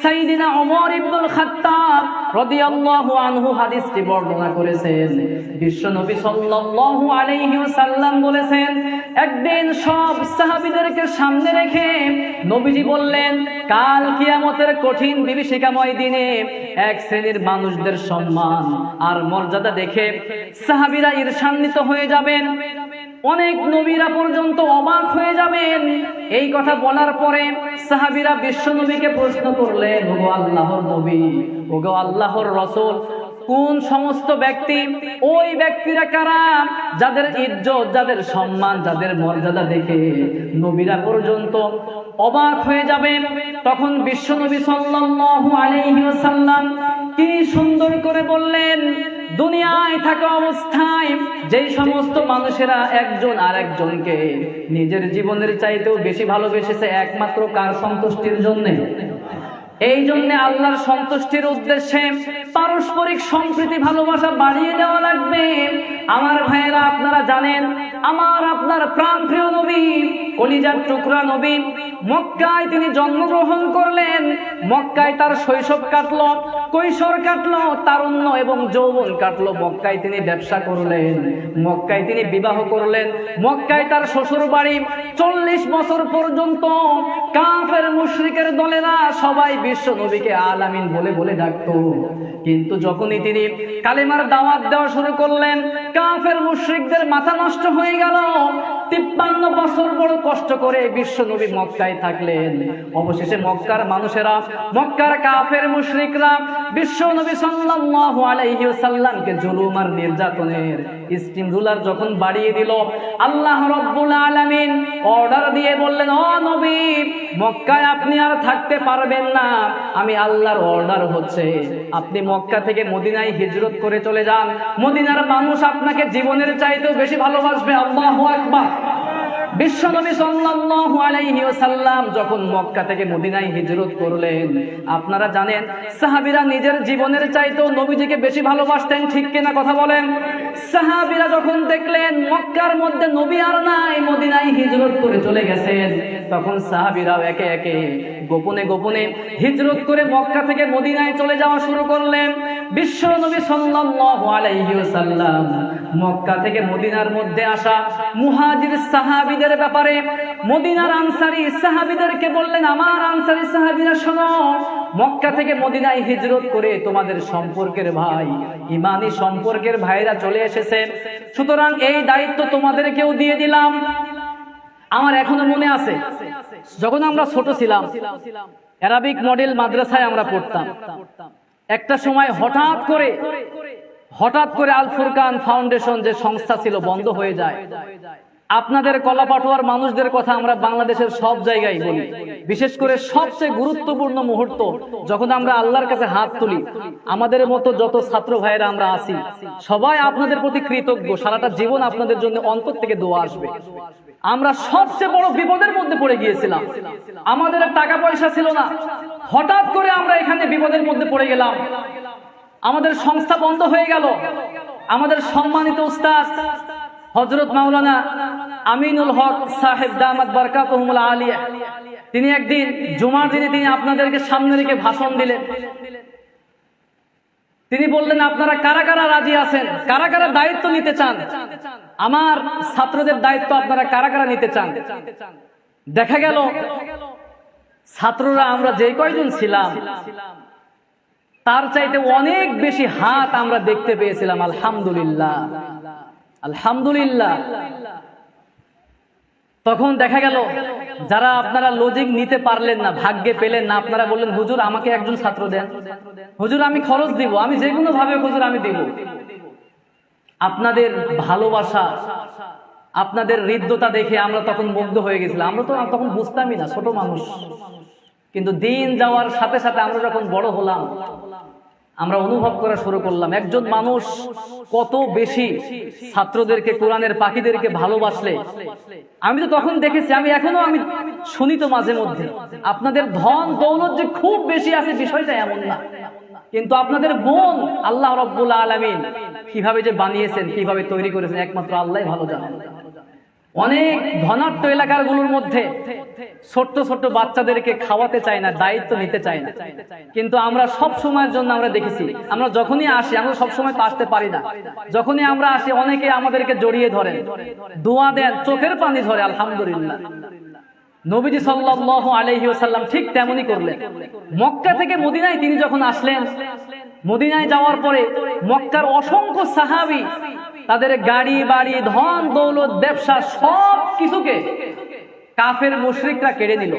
সাইয়্যিদিনা ওমর ইবনুল খাত্তাব রাদিয়াল্লাহু আনহু হাদিসটি বর্ণনা করেছেন। বিশ্বনবী সাল্লাল্লাহু আলাইহি ওয়াসাল্লাম বলেছেন, একদিন সব সাহাবীদেরকে সামনে রেখে নবীজি বললেন, কাল কিয়ামতের কঠিন বিভীষিকাময় দিনে 1 শ্রেণীর মানুষদের সম্মান আর মর্যাদা দেখে সাহাবীরা ঈর্ষান্বিত হয়ে যাবেন, অনেক নবীরা পর্যন্ত অবাক হয়ে যাবেন। এই কথা বলার পরে সাহাবীরা বিশ্বনবীকে প্রশ্ন করলেন, ওগো আল্লাহর নবী, ওগো আল্লাহর রাসূল, কোন সমস্ত ব্যক্তি, ওই ব্যক্তিরা কারা যাদের ইজ্জত, যাদের সম্মান, যাদের মর্যাদা দেখে নবীরা পর্যন্ত অবাক হয়ে যাবেন? তখন বিশ্বনবী সাল্লাল্লাহু আলাইহি ওয়াসাল্লাম কি সুন্দর করে বললেন, দুনিয়ায় থাকা অবস্থায় যেই সমস্ত মানুষেরা একজন আরেকজনকে নিজের জীবনের চাইতেও বেশি ভালোবেসেছে একমাত্র কার সন্তুষ্টির জন্য? এই জন্য আল্লাহর সন্তুষ্টির উদ্দেশ্যে পারস্পরিক সম্প্রীতি ভালোবাসা বাড়িয়ে দেওয়া লাগবে। আমার ভাইয়েরা, আপনারা জানেন আমার আপনার প্রাণপ্রিয় নবী, কলিজার টুকরা নবী, মক্কায় তিনি জন্মগ্রহণ করলেন। মক্কায় তার শৈশব কাটলো, কৈশোর কাটলো, তারুণ্য এবং যৌবন কাটলো। মক্কায় তিনি ব্যবসা করলেন, মক্কায় তিনি বিবাহ করলেন, মক্কায় তার শ্বশুর বাড়ি। 40 বছর পর্যন্ত কাফের মুশরিকের দলেরা সবাই বিশ্ব নবীকে আলামিন বলে বলে ডাকতো। কিন্তু যখনই তিনি কালেমার দাওয়াত দেওয়া শুরু করলেন, কাফের মুশরিকদের মাথা নষ্ট হয়ে গেল। 53 বছর বড় কষ্ট করে বিশ্ব নবী মক্কায় থাকলেন। অবশেষে মক্কার মানুষেরা, মক্কার কাফের মুশরিকরা বিশ্ব নবী সাল্লাল্লাহু আলাইহি ওয়াসাল্লামকে জুলুম আর নির্যাতনের স্টিম রুলার যখন বাড়িয়ে দিল, আল্লাহ রাব্বুল আলামিন অর্ডার দিয়ে বললেন, ও নবী, মক্কায় আপনি আর থাকতে পারবেন না। আমি আল্লাহর অর্ডার হচ্ছে আপনি মক্কা থেকে মদিনায় হিজরত করে চলে যান। মদিনার মানুষ আপনাকে জীবনের চাইতেও বেশি ভালোবাসবে। আল্লাহু আকবার। বিশ্বনবী সাল্লাল্লাহু আলাইহি ওয়াসাল্লাম যখন মক্কা থেকে মদিনায় হিজরত করলেন, আপনারা জানেন সাহাবীরা নিজের জীবনের চাইতেও নবীজিকে বেশি ভালোবাসতেন, ঠিক কিনা কথা বলেন? সাহাবীরা যখন দেখলেন মক্কার মধ্যে নবী আর নাই, মদিনায় হিজরত করে চলে গেছেন, তখন সাহাবীরাও একে একে গোপনে গোপনে হিজরত করে মক্কা থেকে মদিনায় চলে যাওয়া শুরু করলেন। বিশ্ব নবী সাল্লাল্লাহু আলাইহি ওয়াসাল্লাম মক্কা থেকে মদিনার মধ্যে আসা মুহাজির সাহাবীদের ব্যাপারে মদিনার আনসারী সাহাবীদেরকে বললেন, আমার আনসারী সাহাবীরা শোনো, মক্কা থেকে মদিনায় হিজরত করে তোমাদের সম্পর্কের ভাই, ঈমানি সম্পর্কের ভাইরা চলে এসেছে, সুতরাং এই দায়িত্ব তোমাদেরকেও দিয়ে দিলাম। আমার এখনো মনে আছে, যখন আমরা ছোট ছিলাম, অ্যারাবিক মডেল মাদ্রাসায় আমরা পড়তাম। একটা সময় হঠাৎ করে আল ফুরকান ফাউন্ডেশন যে সংস্থা ছিল বন্ধ হয়ে যায়। আপনাদের কলাপাটুয়ার মানুষদের কথা আমরা বাংলাদেশের সব জায়গায় বলি, বিশেষ করে সবচেয়ে গুরুত্বপূর্ণ মুহূর্ত যখন আমরা আল্লাহর কাছে হাত তুলি, আমাদের মতো যত ছাত্র ভাইয়েরা আমরা আছি, সবাই আপনাদের প্রতি কৃতজ্ঞ। সারাটা জীবন আপনাদের জন্য অন্তর থেকে দোয়া আসবে। আমরা সবচেয়ে বড় বিপদের মধ্যে পড়ে গিয়েছিলাম, আমাদের টাকা পয়সা ছিল না, হঠাৎ করে আমরা এখানে বিপদের মধ্যে পড়ে গেলাম, আমাদের সংস্থা বন্ধ হয়ে গেল। আমাদের সম্মানিত উস্তাদ হযরত মাওলানা আমিনুল হক সাহেব দামাত বারকাতুহুমুল আলিয়া, তিনি একদিন জুমার দিনে তিনি আপনাদেরকে সামনে রেখে ভাষণ দিলেন। তিনি বললেন, আপনারা কারা কারা রাজি আছেন, কারা কারা দায়িত্ব নিতে চান, আমার ছাত্রদের দায়িত্ব আপনারা কারা কারা নিতে চান? দেখা গেল ছাত্ররা আমরা যে কয়জন ছিলাম তার চাইতে অনেক বেশি হাত আমরা দেখতে পেয়েছিলাম। আলহামদুলিল্লাহ, আলহামদুলিল্লাহ। তখন দেখা গেল যারা আপনারা লজিক নিতে পারলেন না, ভাগ্যে পেলেন না, আপনারা বললেন, হুজুর আমাকে একজন ছাত্র দেন, হুজুর আমি খরচ দিব, আমি যে কোনো ভাবে হুজুর আমি দিব। আপনাদের ভালোবাসা, আপনাদের হৃদ্যতা দেখে আমরা তখন মুগ্ধ হয়ে গেছিলাম। আমরা তো তখন বুঝতামই না, ছোট মানুষ। কিন্তু দিন যাওয়ার সাথে সাথে আমরা যখন বড় হলাম, আমরা অনুভব করা শুরু করলাম একজন মানুষ কত বেশি ছাত্রদেরকে, কোরআনের পাখিদেরকে ভালোবাসলে। আমি তো তখন দেখেছি, আমি এখনো শুনি তো মাঝে মধ্যে, আপনাদের ধন দৌলত যে খুব বেশি আছে বিষয়টা এমন না, কিন্তু আপনাদের মন আল্লাহ রাব্বুল আলামিন কিভাবে যে বানিয়েছেন, কিভাবে তৈরি করেছেন, একমাত্র আল্লাহই ভালো জানেন। অনেক ধনাঢ্য এলাকার গুলোর মধ্যে ছোট্ট ছোট্ট বাচ্চাদেরকে খাওয়াতে চায় না, দায়িত্ব নিতে চায় না। কিন্তু আমরা সব সময়ের জন্য আমরা দেখেছি, আমরা যখনই আসি, আমরা সব সময় তো আসতে পারি না, যখনই আমরা আসি অনেকে আমাদেরকে জড়িয়ে ধরেন, দোয়া দেন, চোখের পানি ঝরে। আলহামদুলিল্লাহ। নবীজি সাল্লাল্লাহু আলাইহি ওয়াসাল্লাম ঠিক তেমনই করলেন। মক্কা থেকে মদিনায় তিনি যখন আসলেন, মদিনায় যাওয়ার পরে মক্কার অসংখ্য সাহাবী তাদের গাড়ি বাড়ি, ধন দৌলত, ব্যবসা সব কিছুকে কাফের মুশরিকরা কেড়ে নিল।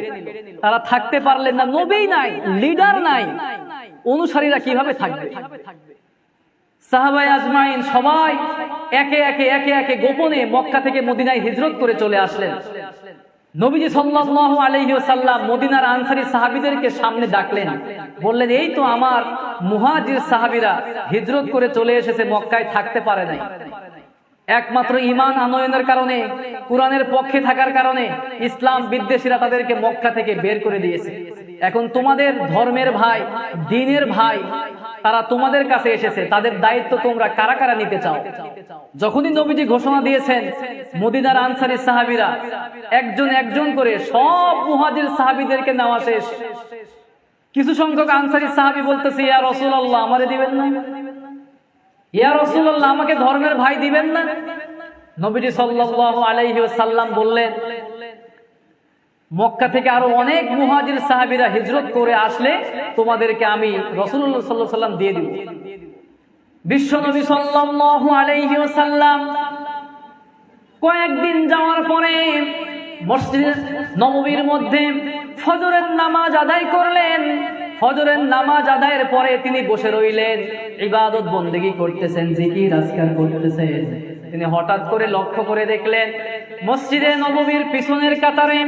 তারা থাকতে পারলেন না, নবী নাই, লিডার নাই, অনুসারীরা কিভাবে থাকবে? সাহাবায়ে আজমাইন সবাই একে একে গোপনে মক্কা থেকে মদিনায় হিজরত করে চলে আসলেন। নবীজি সাল্লাল্লাহু আলাইহি ওয়াসাল্লাম মদিনার আনসারী সাহাবীদেরকে সামনে ডাকলেন, বললেন এই তো আমার মুহাজির সাহাবীরা হিজরত করে চলে এসেছে, মক্কায় থাকতে পারে নাই। একমাত্র ঈমান আনয়নের কারণে, কুরআনের পক্ষে থাকার কারণে ইসলাম বিদ্বেষীরা তাদেরকে মক্কা থেকে বের করে দিয়েছে। এখন তোমাদের ধর্মের ভাই, দ্বীনের ভাই, তারা তোমাদের কাছে এসেছে, তাদের দায়িত্ব তোমরা কারা কারা নিতে চাও? যখনই নবীজি ঘোষণা দিয়েছেন, মদিনার আনসারী সাহাবীরা একজন একজন করে সব মুহাজির সাহাবীদেরকে নেওয়া শেষ। কিছু সংখ্যক আনসারী সাহাবী বলতেছে, ইয়া রাসূলুল্লাহ আমারে দিবেন না, ইয়া রাসূলুল্লাহ আমাকে ধর্মের ভাই দিবেন না। নবীজি সাল্লাল্লাহু আলাইহি ওয়াসাল্লাম বললেন, মক্কা থেকে আরো অনেক মুহাজির সাহাবীরা হিজরত করে আসলে তোমাদেরকে আমি রাসূলুল্লাহ সাল্লাল্লাহু আলাইহি ওয়াসাল্লাম দিয়ে দিব। বিশ্বনবী সাল্লাল্লাহু আলাইহি ওয়াসাল্লাম কয়েকদিন যাওয়ার পরে মসজিদ নববীর মধ্যে ফজরের নামাজ আদায় করলেন। ফজরের নামাজ আদায়ের পরে তিনি বসে রইলেন, ইবাদত বন্দেগী করতেছেন, জিকির আজকার করতেছেন। তিনি হঠাৎ করে লক্ষ্য করে দেখলেন মসজিদে নববীর পিছনের কাতারে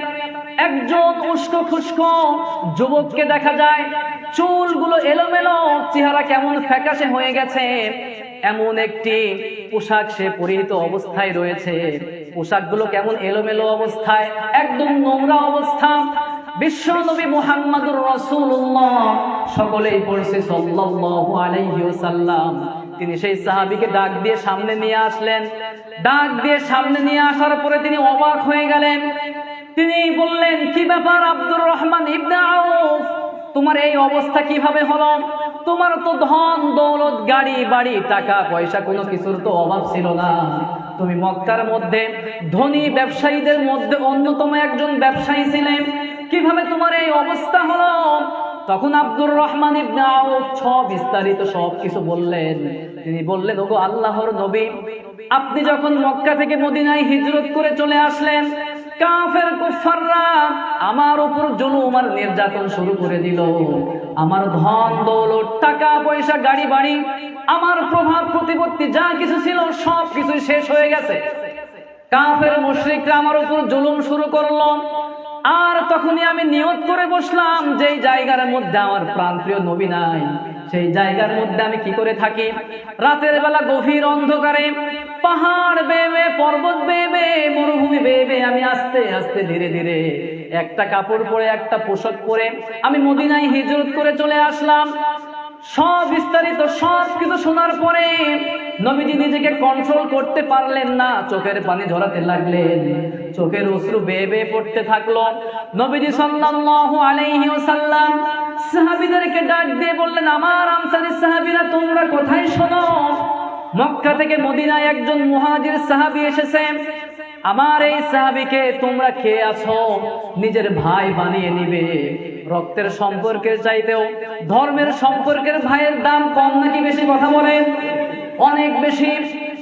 একজন উস্কো খুস্কো যুবককে দেখা যায়। চুলগুলো এলোমেলো, চেহারা কেমন ফ্যাকাশে হয়ে গেছে, এমন একটি পোশাক সে পরিহিত অবস্থায় রয়েছে। পোশাকগুলো কেমন এলোমেলো অবস্থায়, একদম নোংরা অবস্থা। বিশ্ব নবী মুহাম্মদুর রাসূলুল্লাহ সকলেই পড়ছে সাল্লাল্লাহু আলাইহি ওয়াসাল্লাম। তিনি সেই সাহাবীকে ডাক দিয়ে সামনে নিয়ে আসলেন। ডাক দিয়ে সামনে নিয়ে আসার পরে তিনি অবাক হয়ে গেলেন। তিনি বললেন, কি ব্যাপার আব্দুর রহমান ইবনে আউফ, তোমার এই অবস্থা কিভাবে হলো? তোমার তো ধন দৌলত, গাড়ি বাড়ি, টাকা পয়সা, কোনো কিছুর তো অভাব ছিল না। তুমি মক্কার মধ্যে ধনী ব্যবসায়ীদের মধ্যে অন্যতম একজন ব্যবসায়ী ছিলেন, কিভাবে তোমার এই অবস্থা হলো? তখন আব্দুর রহমান ইবনে আউফ বিস্তারিত সবকিছু বললেন। তিনি বললেন, ওগো আল্লাহর নবী, আপনি যখন মক্কা থেকে মদিনায় হিজরত করে চলে আসলেন, কাফের কুফাররা আমার উপর জুলুম আর নির্যাতন শুরু করে দিল। আমার ধন দৌলত, টাকা পয়সা, গাড়ি বাড়ি, আমার প্রভাব প্রতিপত্তি যা কিছু ছিল সব কিছু শেষ হয়ে গেছে। কাফের মুশরিকরা আমার উপর জুলুম শুরু করলো। আর তখনই আমি নিয়ত করে বসলাম, যেই জায়গার মধ্যে আমার প্রাণপ্রিয় নবী নাই, সেই জায়গার মধ্যে আমি কি করে থাকি? রাতের বেলা গভীর অন্ধকারে পাহাড় বেয়ে বেয়ে, পর্বত বেয়ে বেয়ে, মরুভূমি বেয়ে বেয়ে আমি আস্তে আস্তে ধীরে ধীরে একটা কাপড় পরে, একটা পোশাক পরে আমি মদিনায় হিজরত করে চলে আসলাম। সব বিস্তারিত সব কিছু শোনার পরে নবীজি নিজেকে কন্ট্রোল করতে পারলেন না, চোখের পানি ঝরাতে লাগলেন, চোখের অশ্রু বেয়ে বেয়ে পড়তে থাকলো। নবীজি সাল্লাল্লাহু আলাইহি ওয়াসাল্লাম সাহাবীদেরকে ডাক দিয়ে বললেন, আমার আনসারী সাহাবীরা তোমরা কোথায়? শোনো, মক্কা থেকে মদিনায় একজন মুহাজির সাহাবী এসেছে। আমার এই সাহাবীকে তোমরা খেয়ে আছো, নিজের ভাই বানিয়ে নিবে। রক্তের সম্পর্কের চাইতেও ধর্মের সম্পর্কের ভাইয়ের দাম কম নাকি বেশি? কথা বলেন। অনেক বেশি।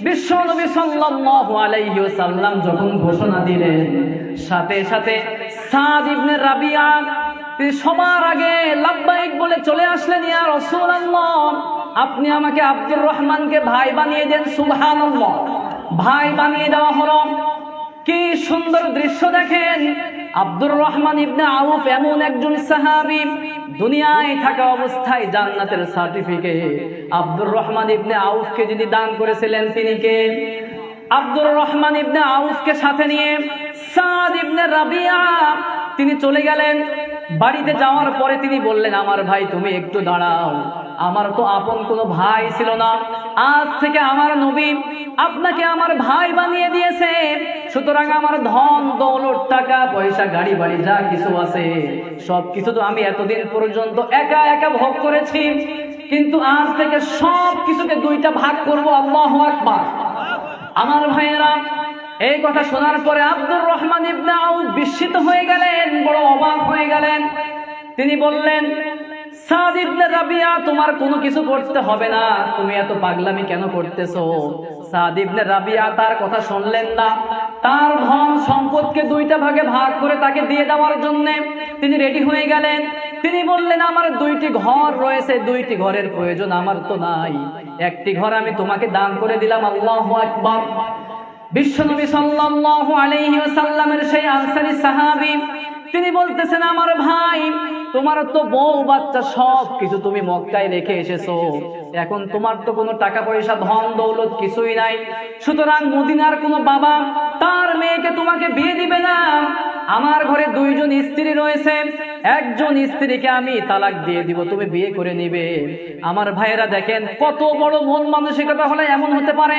বিশ্ব নবী সাল্লাল্লাহু আলাইহি ওয়াসাল্লাম যখন ঘোষণা দিলেন, সাথে সাথে সাদ ইবনে রাবিয়া তিনি সবার আগে লাব্বাইক বলে চলে আসলেন, ইয়া রাসূলুল্লাহ আপনি আমাকে আব্দুর রহমানকে ভাই বানিয়ে দেন। সুবহানাল্লাহ, ভাই বানিয়ে দেওয়া হলো। কি সুন্দর দৃশ্য দেখেন। আব্দুর রহমান ইবনে আউফ এমন একজন সাহাবী, দুনিয়ায় থাকা অবস্থায় জান্নাতের সার্টিফিকেট আব্দুর রহমান ইবনে আউফকে যিনি দান করেছিলেন তিনি কে? আব্দুর রহমান ইবনে আউফকে সাথে নিয়ে সাদ ইবনে রাবিয়া তিনি চলে গেলেন। বাড়িতে যাওয়ার পরে তিনি বললেন, আমার ভাই তুমি একটু দাঁড়াও, আমার তো আপন কোনো ভাই ছিল না, আজ থেকে আমার নবী আপনাকে আমার ভাই বানিয়ে দিয়েছে। সুতরাং আমার ধন দৌলত, টাকা পয়সা, গাড়ি বাড়ি যা কিছু আছে সব কিছু তো আমি এতদিন পর্যন্ত একা একা ভোগ করেছি, কিন্তু আজ থেকে সব কিছুকে দুইটা ভাগ করব। আল্লাহু আকবার। আমার ভাইয়েরা, এই কথা শোনার পরে আব্দুর রহমান ইবনে আউফ বিস্মিত হয়ে গেলেন, বড় অবাক হয়ে গেলেন। তিনি বললেন, সাদ ইবনে রাবিয়া তোমার কোনো কিছু করতে হবে না, তুমি এত পাগলামি কেন করতেছো? সাদ ইবনে রাবিয়া তার কথা শুনলেন না। তার ধন সম্পদকে দুইটা ভাগে ভাগ করে তাকে দিয়ে দেওয়ার জন্য তিনি রেডি হয়ে গেলেন। তিনি বললেন, আমার দুইটি ঘর রয়েছে, দুইটি ঘরের প্রয়োজন আমার তো নাই, একটি ঘর আমি তোমাকে দান করে দিলাম। আল্লাহু আকবার। বিশ্বনবী সাল্লাল্লাহু আলাইহি ওয়াসাল্লামের সেই আনসারী সাহাবী তিনি বলতেছেন, আমার ভাই, তোমার তো বউ বাচ্চা সব কিছু তুমি মক্কায় রেখে এসেছো, এখন তোমার তো কোনো টাকা পয়সা ধন দৌলত কিছুই নাই, সুতরাং মদিনার কোনো বাবা তার মেয়েকে তোমাকে বিয়ে দিবে না। আমার ঘরে দুইজন স্ত্রী রয়েছে, একজন স্ত্রীকে আমি তালাক দিয়ে দিব, তুমি বিয়ে করে নিবে। আমার ভাইয়েরা দেখেন কত বড় মন মানসিকতা হলে এমন হতে পারে।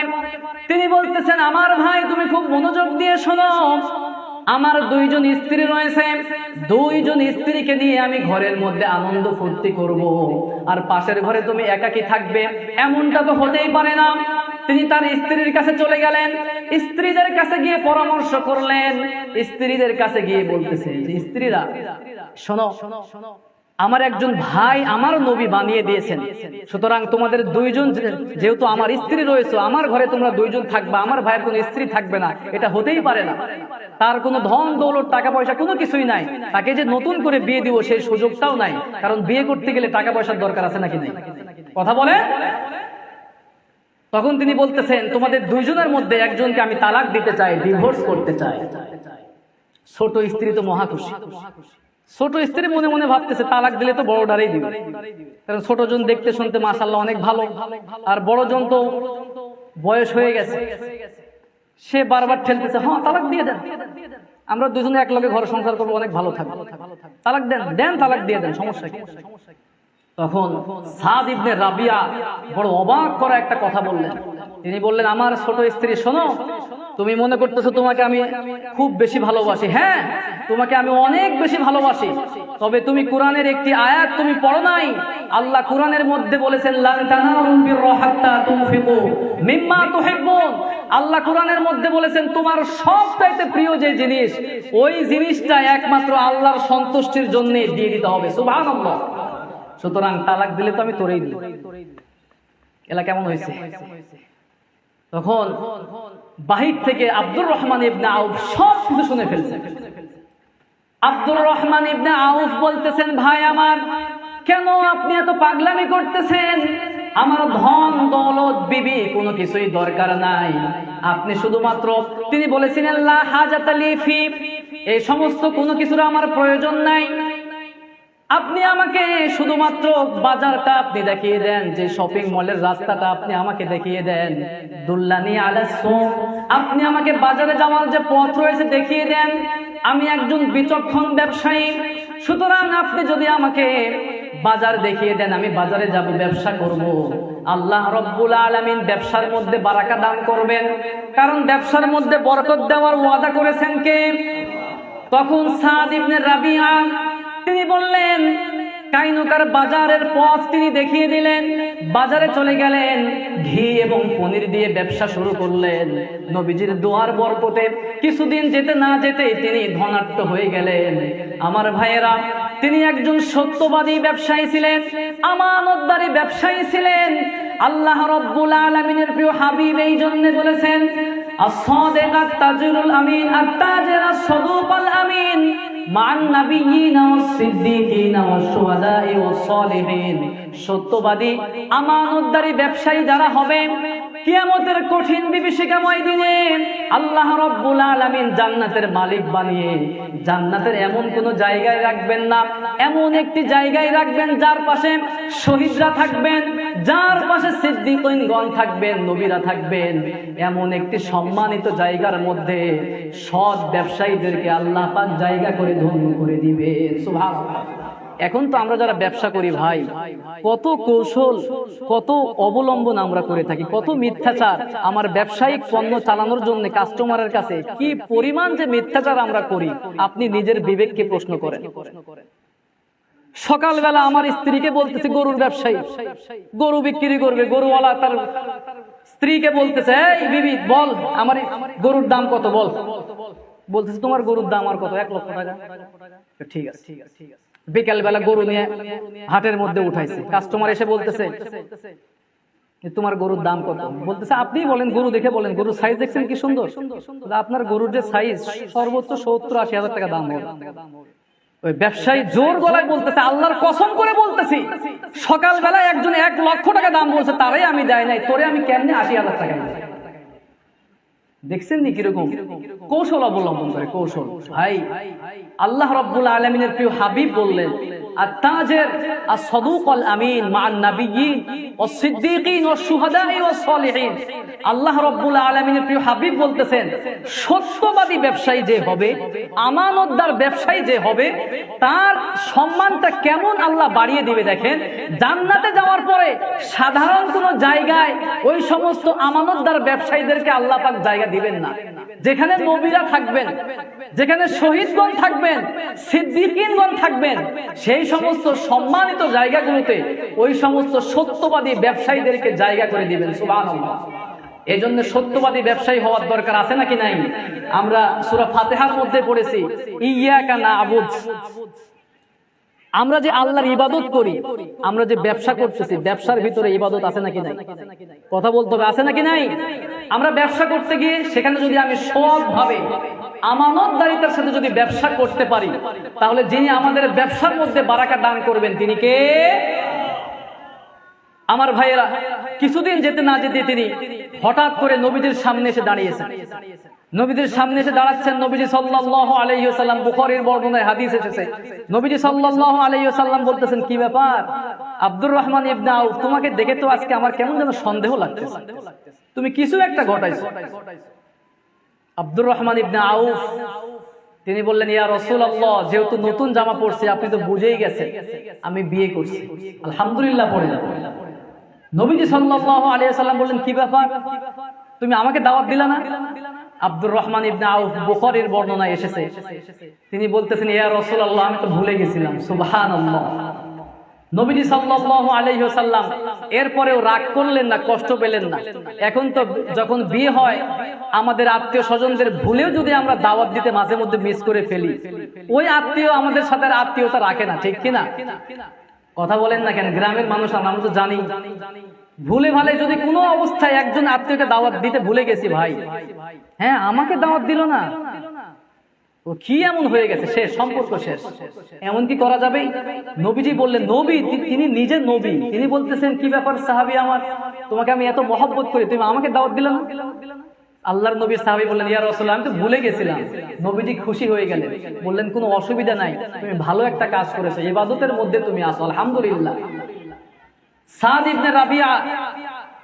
তিনি বলতেছেন, আমার ভাই তুমি খুব মনোযোগ দিয়ে শোনো, আমার দুইজন স্ত্রী রয়েছে, দুইজন স্ত্রীকে নিয়ে আমি ঘরের মধ্যে আনন্দ ফুর্তি করব, আর পাশের ঘরে তুমি একাকী থাকবে, এমনটা তো হতেই পারে না। তিনি তার স্ত্রীর কাছে চলে গেলেন, স্ত্রীদের কাছে গিয়ে পরামর্শ করলেন, স্ত্রীদের কাছে গিয়ে বলতেছে যে স্ত্রীরা শোনো, আমার একজন ভাই আমার নবী বানিয়ে দিয়েছেন, সুতরাং তোমাদের দুইজন যেহেতু আমার স্ত্রী রয়েছে, আমার ঘরে তোমরা দুইজন থাকবা, আমার ভাইয়ের কোনো স্ত্রী থাকবে না, এটা হতেই পারে না। তার কোনো ধন দৌলত টাকা পয়সা কোনো কিছুই নাই, তাকে যে নতুন করে বিয়ে দিব সেই সুযোগটাও নাই, কারণ বিয়ে করতে গেলে টাকা পয়সার দরকার আছে নাকি নাই, কথা বলে। তখন তিনি বলতেছেন, তোমাদের দুইজনের মধ্যে একজনকে আমি তালাক দিতে চাই, ডিভোর্স করতে চাই। ছোট স্ত্রী তো মহা খুশি। ছোট স্ত্রী মনে মনে ভাবতেছে তালাক দিলে তো বড়টারই দিবে, কারণ ছোট জন দেখতে শুনতে মাশাআল্লাহ অনেক ভালো, আর বড় জন তো বয়স হয়ে গেছে, সে বারবার ঠেলতেছে, হ্যাঁ তালাক দিয়ে দেন, আমরা দুজনে এক লগে ঘর সংসার করবো, অনেক ভালো থাকবে, তালাক দেন, দেন তালাক দিয়ে দেন, সমস্যা কি। তখন সাদ ইবনে রাবিয়া বড় অবাক করা একটা কথা বললেন। তিনি বললেন, আমার ছোট স্ত্রী শোনো, তুমি মনে করতেছো তোমাকে আমি খুব বেশি ভালোবাসি, হ্যাঁ তোমাকে আমি অনেক বেশি ভালোবাসি, তবে তুমি কোরআনের একটি আয়াত তুমি পড়ো নাই। আল্লাহ কোরআনের মধ্যে বলেছেন, লান তানালুল বিররা হাত্তা তুনফিকু মিম্মা তুহিব্বুন। আল্লাহ কোরআনের মধ্যে বলেছেন, তোমার সবচাইতে প্রিয় যে জিনিস, ওই জিনিসটা একমাত্র আল্লাহর সন্তুষ্টির জন্য দিয়ে দিতে হবে, সুবহানাল্লাহ। সুতরাং তালাক দিলে তো আমি তোরেই দিব। এলা কেমন হয়েছে? তখন বাহির থেকে আব্দুর রহমান ইবনে আউফ সব কিছু শুনে ফেলছে। আব্দুর রহমান ইবনে আউফ বলতেছেন, ভাই আমার, কেন আপনি এত পাগলামি করতেছেন? আমার ধন দৌলত বিবি কোনো কিছুই দরকার নাই, আপনি শুধুমাত্র, তিনি বলেছিলেন লা হাজাতা লি ফি, এই সমস্ত কোনো কিছুর আমার প্রয়োজন নাই, আপনি আমাকে শুধুমাত্র বাজারটা আপনি দেখিয়ে দেন, যে শপিং মলের রাস্তাটা আপনি আমাকে দেখিয়ে দেন, দুল্লানি আলা সুক, আপনি আমাকে বাজারে যাওয়ার যে পথ রয়েছে দেখিয়ে দেন। আমি একজন বিচক্ষণ ব্যবসায়ী, সুতরাং আপনি যদি আমাকে বাজার দেখিয়ে দেন, আমি বাজারে যাব, ব্যবসা করব। আল্লাহ রব্বুল আলামিন ব্যবসার মধ্যে বারাকা দান করবেন, কারণ ব্যবসার মধ্যে বরকত দেওয়ার ওয়াদা করেছেন কে? তখন সাদ ইবনে রাবিয়া তিনি বললেন, কাইনুকার বাজারের পথ তিনি দেখিয়ে দিলেন, বাজারে চলে গেলেন, ঘি এবং পনির দিয়ে ব্যবসা শুরু করলেন। নবীজির দোয়ার বরকতে কিছুদিন যেতে না যেতে তিনি ধনাঢ্য হয়ে গেলেন। আমার ভাইয়েরা, তিনি একজন সত্যবাদী ব্যবসায়ী ছিলেন, আমানতদারী ব্যবসায়ী ছিলেন। আল্লাহ রাব্বুল আলামিনের প্রিয় হাবিব এই জন্য বলেছেন, আস-সাদিকাত তাজিরুল আমিন, আত-তাজির আস-সাদুকাল আমিন মান নাবিয়িনা ওয়াস-সিদ্দিকিনা ওয়াশ-শুহাদাই ওয়াস-সালিহিন। সত্যবাদী আমানতদারী ব্যবসায়ী যারা হবে, কিয়ামতের কঠিন বিভীষিকাময় দিনে আল্লাহ রাব্বুল আলামিন জান্নাতের মালিক বানিয়ে জান্নাতের এমন কোন জায়গায় রাখবেন না, এমন একটি জায়গায় রাখবেন যার পাশে শহীদরা থাকবেন, যার পাশে সিদ্দিকগণ থাকবেন, নবীরা থাকবেন। এমন একটি সম্মানিত জায়গার মধ্যে সৎ ব্যবসায়ীদেরকে আল্লাহ পাক জায়গা করে ধন্য করে দিবে, সুবহানাল্লাহ। এখন তো আমরা যারা ব্যবসা করি ভাই, কত কৌশল, কত অবলম্বন আমরা করে থাকি, কত মিথ্যাচার। আমার ব্যবসায়িক পণ্য চালানোর জন্য কাস্টমারের কাছে কি পরিমাণ যে মিথ্যাচার আমরা করি, আপনি নিজের বিবেককে প্রশ্ন করেন। সকালবেলা আমার স্ত্রীকে বলতেছে, গরুর ব্যবসায়ী গরু বিক্রি করবে, গরুওয়ালা তার স্ত্রীকে বলতেছে, এই বিবি বল আমার গরুর দাম কত বল। বলতেছে, তোমার গরুর দাম আর কত? 1 লক্ষ টাকা। ঠিক আছে। বিকেল বেলা গরু নিয়ে হাটের মধ্যে উঠাইছে, কাস্টমার এসে বলতেছে, তোমার গরুর দাম কত? বলতেছে, আপনি বলেন, গরু দেখে বলেন, গরুর সাইজ দেখছেন কি সুন্দর? আপনার গরুর যে সাইজ সর্বোচ্চ 70-80 হাজার টাকা দাম হবে। ওই ব্যবসায়ী জোর গলায় বলতেছে, আল্লাহর কসম করে বলতেছি, সকালবেলা একজন 1 লক্ষ টাকা দাম বলছে, তারাই আমি দেয় নাই, তোরে আমি কেমনে 80 হাজার টাকা দিই? দেখছেন নি কিরকম কৌশল অবলম্বন করে, কৌশল। ভাই আল্লাহ রাব্বুল আলামিনের প্রিয় হাবিব বললেন, আত-তাজির আস-সাদুক আল-আমিন মা'আন নাবিয়্যিন ওয়াস-সিদ্দীকিন ওয়াশ-শুহাদা'i ওয়াস-সালিহিন। আল্লাহ রাব্বুল আলামিনের প্রিয় হাবিব বলতেছেন, সত্যবাদী ব্যবসায়ী যে হবে, আমানতদার ব্যবসায়ী যে হবে, তার সম্মানটা কেমন আল্লাহ বাড়িয়ে দিবে। দেখেন, জান্নাতে যাওয়ার পরে সাধারণ কোন জায়গায় ওই সমস্ত আমানতদার ব্যবসায়ীদেরকে আল্লাহ পাক জায়গা দিবেন না। যেখানে নবীরা থাকবেন, যেখানে শহীদগণ থাকবেন, সিদ্দিকীনগণ থাকবেন, সেই সমস্ত সম্মানিত জায়গাগুলোতে ওই সমস্ত সত্যবাদী ব্যবসায়ীদেরকে জায়গা করে দিবেন। সুবহানাল্লাহ। এই জন্য সত্যবাদী ব্যবসায়ী হওয়ার দরকার আছে নাকি নাই? আমরা সূরা ফাতিহার মধ্যে পড়েছি, ইয়াকা না'বুদ। আমরা যে আল্লাহর ইবাদত করি, আমরা যে ব্যবসা করতেছি, ব্যবসার ভিতরে ইবাদত আছে নাকি নাই? কথা বলতে হবে, আছে নাকি নাই? আমরা ব্যবসা করতে গিয়ে সেখানে যদি আমি সৎভাবে আমানতদারিতার সাথে যদি ব্যবসা করতে পারি, তাহলে যিনি আমাদের ব্যবসার মধ্যে বারাকা দান করবেন তিনি কে? আমার ভাইয়েরা, কিছুদিন যেতে না যেতে তিনি হঠাৎ করে নবীদের সামনে এসে দাঁড়িয়েছেন। নবীদের সামনে এসে দাঁড়াচ্ছেন নবীজি সাল্লাল্লাহু আলাইহি ওয়াসাল্লাম। বুখারীর বর্ণনায় হাদিস এসেছে, নবীজি সাল্লাল্লাহু আলাইহি ওয়াসাল্লাম বলতেছেন, কি ব্যাপার আব্দুর রহমান ইবনে আউফ, তোমাকে দেখে তো আজকে আমার কেমন যেন সন্দেহ লাগতেছে, তুমি কিছু একটা ঘটাইছো। আব্দুর রহমান ইবনে আউফ তিনি বললেন, ইয়া রাসূলুল্লাহ, যেহেতু নতুন জামা পরছি, আপনি তো বুঝেই গেছেন আমি বিয়ে করছি, আলহামদুলিল্লাহ পড়ে যাবো। নবীজি সাল্লাল্লাহু আলাইহি ওয়াসাল্লাম বললেন, কি ব্যাপার, তুমি আমাকে দাওয়াত দিলা না? আব্দুর রহমান ইবনে আউফ, বুখারীর বর্ণনায় এসেছে, তিনি বলতেছেন, ইয়া রাসূলুল্লাহ, আমি তো ভুলে গেছিলাম। সুবহানাল্লাহ। নবীজি সাল্লাল্লাহু আলাইহি ওয়াসাল্লাম এরপরেও রাগ করলেন না, কষ্ট পেলেন না। এখন তো যখন বিয়ে হয়, আমাদের আত্মীয় স্বজনদের ভুলেও যদি আমরা দাওয়াত দিতে মাঝে মধ্যে মিস করে ফেলি, ওই আত্মীয় আমাদের সাথে আত্মীয়তা রাখে না, ঠিক কিনা? কথা বলেন না কেন? গ্রামের মানুষ আমরা তো জানি, ভুলে ভালে যদি কোনো অবস্থায় একজন আত্মীয়কে দাওয়াত দিতে ভুলে গেছি, ভাই হ্যাঁ আমাকে দাওয়াত দিল না, ও কি এমন হয়ে গেছে, শেষ, সম্পর্ক শেষ। এমন কি করা যাবে? নবীজি বললেন, নবী তিনি নিজে নবী, তিনি বলতেছেন, কি ব্যাপার সাহাবী আমার, তোমাকে আমি এত মহব্বত করি, তুমি আমাকে দাওয়াত দিলে না? আল্লাহর নবীর সাহাবী বললেন, ইয়া রাসূলুল্লাহ, আমি তো ভুলে গেছিলাম। নবীজি খুশি হয়ে গেলেন, বললেন, কোনো অসুবিধা নাই, তুমি ভালো একটা কাজ করেছো, ইবাদতের মধ্যে তুমি আসো, আলহামদুলিল্লাহ। সাদ ইবনে রাবিয়া,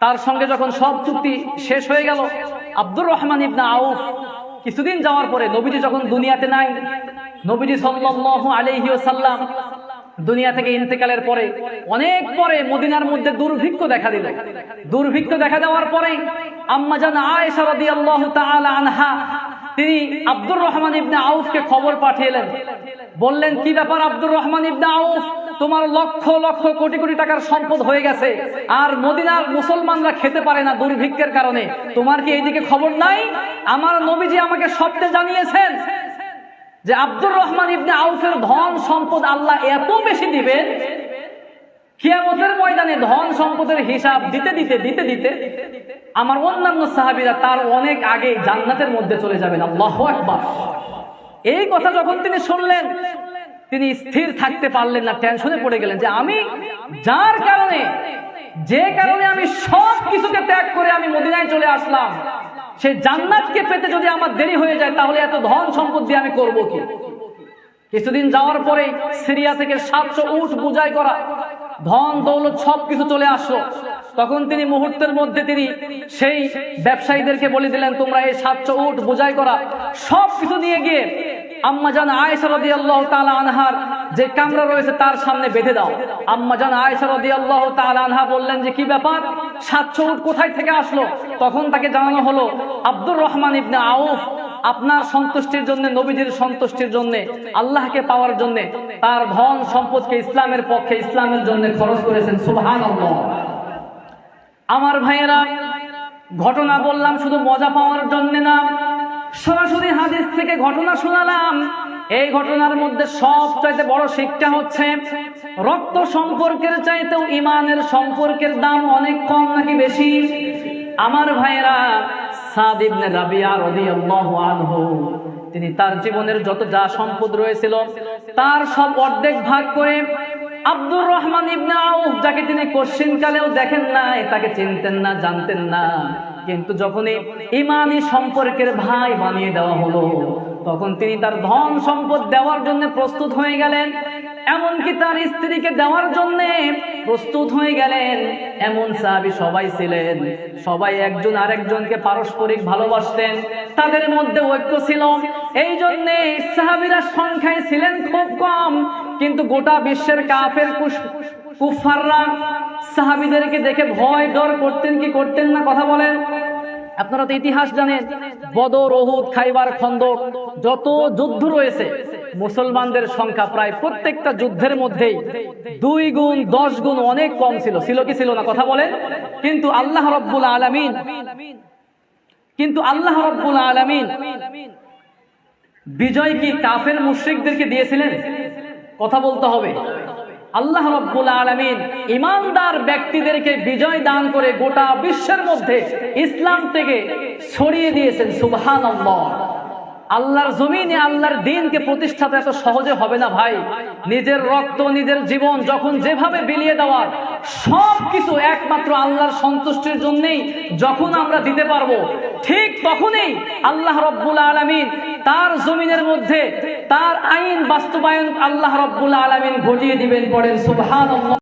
তার সঙ্গে যখন সব চুক্তি শেষ হয়ে গেল, আব্দুর রহমান ইবনে আউফ কিছুদিন যাওয়ার পরে, নবীজি যখন দুনিয়াতে নাই, নবীজি সাল্লাল্লাহু আলাইহি ওয়াসাল্লাম দুনিয়া থেকে ইন্তেকালের পরে অনেক পরে মদিনার মধ্যে দুর্ভিক্ষ দেখা দিল। দুর্ভিক্ষ দেখা দেওয়ার পরে আম্মা জান আয়েশা রাদিয়াল্লাহু তাআলা আনহা তিনি আব্দুর রহমান ইবনে আউফকে খবর পাঠিয়েলেন, বললেন, কি ব্যাপার আব্দুর রহমান ইবনে আউফ, তোমার লক্ষ লক্ষ কোটি কোটি টাকার সম্পদ হয়ে গেছে, আর মদিনার মুসলমানরা খেতে পারে না দুর্ভিক্ষের কারণে, তোমার কি এইদিকে খবর নাই? আমার নবীজি আমাকে স্বপ্নে জানিয়েছেন যে আব্দুর রহমান ইবনে আউফের ধন সম্পদ আল্লাহ এত বেশি দিবেন, কিয়ামতের ময়দানে ধন সম্পদের হিসাব দিতে দিতে দিতে দিতে আমার অন্যান্য সাহাবীরা তার অনেক আগে জান্নাতের মধ্যে চলে যাবেন। আল্লাহু আকবার। এই কথা যখন তিনি শুনলেন, তিনি স্থির থাকতে পারলেন না, টেনশনে পড়ে গেলেন যে আমি যার কারণে, যে কারণে আমি সব কিছুকে ত্যাগ করে আমি মদিনায় চলে আসলাম, সেই জান্নাতকে পেতে যদি আমার দেরি হয়ে যায়, তাহলে এত ধন সম্পদ দিয়ে আমি করব কি? কিছুদিন যাওয়ার পরে সিরিয়া থেকে 700 উট বোঝাই করা ধন দৌলত সবকিছু চলে আসলো। তখন তিনি মুহূর্তের মধ্যে তিনি সেই ব্যবসায়ীদেরকে বলে দিলেন, তোমরা এই 700 উট বোঝাই করা সবকিছু নিয়ে গিয়ে আম্মা জান আয়েশা রাদিয়াল্লাহু তাআলা আনহার যে কামরা রয়েছে তার সামনে বেঁধে দাও। আম্মা জান আয়েশা রাদিয়াল্লাহু তাআলা আনহা বললেন যে, কি ব্যাপার, 700 উট কোথায় থেকে আসলো? তখন তাকে জানানো হলো, আব্দুর রহমান ইবনে আউফ আপনার সন্তুষ্টির জন্য, নবীজির সন্তুষ্টির জন্য, আল্লাহকে পাওয়ার জন্য তার ধন সম্পদকে ইসলামের পক্ষে, ইসলামের জন্য খরচ করেছেন। সুবহানাল্লাহ। আমার ভাইয়েরা, ঘটনা বললাম শুধু মজা পাওয়ার জন্য না, সরাসরি হাদিস থেকে ঘটনা শোনালাম। এই ঘটনার মধ্যে সবচাইতে বড় শিক্ষা হচ্ছে, রক্ত সম্পর্কের চাইতেও ইমানের সম্পর্কের দাম অনেক কম নাকি বেশি? আমার ভাইয়েরা, সাদ ইবনে রাবিয়া রাদিয়াল্লাহু আনহু তিনি তার জীবনের যত যা সম্পদ রয়েছিল তার সব অর্ধেক ভাগ করে আব্দুর রহমান ইবনে আউফ, যাকে তিনি কোশ্চিন কালেও দেখেন নাই, তাকে চিনতেন না, জানতেন না, কিন্তু যখনই ইমানি সম্পর্কের ভাই বানিয়ে দেওয়া হলো, তখন তিনি তার ধন সম্পদ দেওয়ার জন্য প্রস্তুত হয়ে গেলেন, এমনকি তার স্ত্রীকে দেওয়ার জন্য প্রস্তুত হয়ে গেলেন। এমন সাহাবী সবাই ছিলেন, সবাই একজন আরেকজনকে পারস্পরিক ভালোবাসতেন, তাদের মধ্যে ঐক্য ছিল। এই জন্যে সাহাবীরা সংখ্যায় ছিলেন খুব কম, কিন্তু গোটা বিশ্বের কাফের কুফাররা সাহাবীদেরকে দেখে ভয় ডর করতেন কি করতেন না? কথা বলেন। আপনারা তো ইতিহাস জানেন, বদর, উহুদ, খাইবার, খন্দক, যত যুদ্ধ রয়েছে, মুসলমানদের সংখ্যা প্রায় প্রত্যেকটা যুদ্ধের মধ্যেই 2 গুণ 10 গুণ অনেক কম ছিল। ছিল কি ছিল না? কথা বলেন। কিন্তু আল্লাহ রাব্বুল আলামিন বিজয় কি কাফের মুশরিকদেরকে দিয়েছিলেন? কথা বলতে হবে। আল্লাহ রাব্বুল আলামিন ঈমানদার ব্যক্তিদেরকে বিজয় দান করে গোটা বিশ্বের মধ্যে ইসলাম থেকে ছড়িয়ে দিয়েছেন। সুবহানাল্লাহ। আল্লাহর জমিনে আল্লাহর দ্বীনকে প্রতিষ্ঠা এত সহজে হবে না ভাই। নিজের রক্ত, নিজের জীবন যখন যেভাবে বিলিয়ে দেওয়ার, সবকিছু একমাত্র আল্লাহর সন্তুষ্টির জন্যই যখন আমরা দিতে পারবো, ঠিক তখনই আল্লাহ রাব্বুল আলামিন তার জমিনের মধ্যে তার আইন বাস্তবায়ন আল্লাহ রাব্বুল আলামিন ঘটিয়ে দিবেন। পড়েন সুবহানাল্লাহ।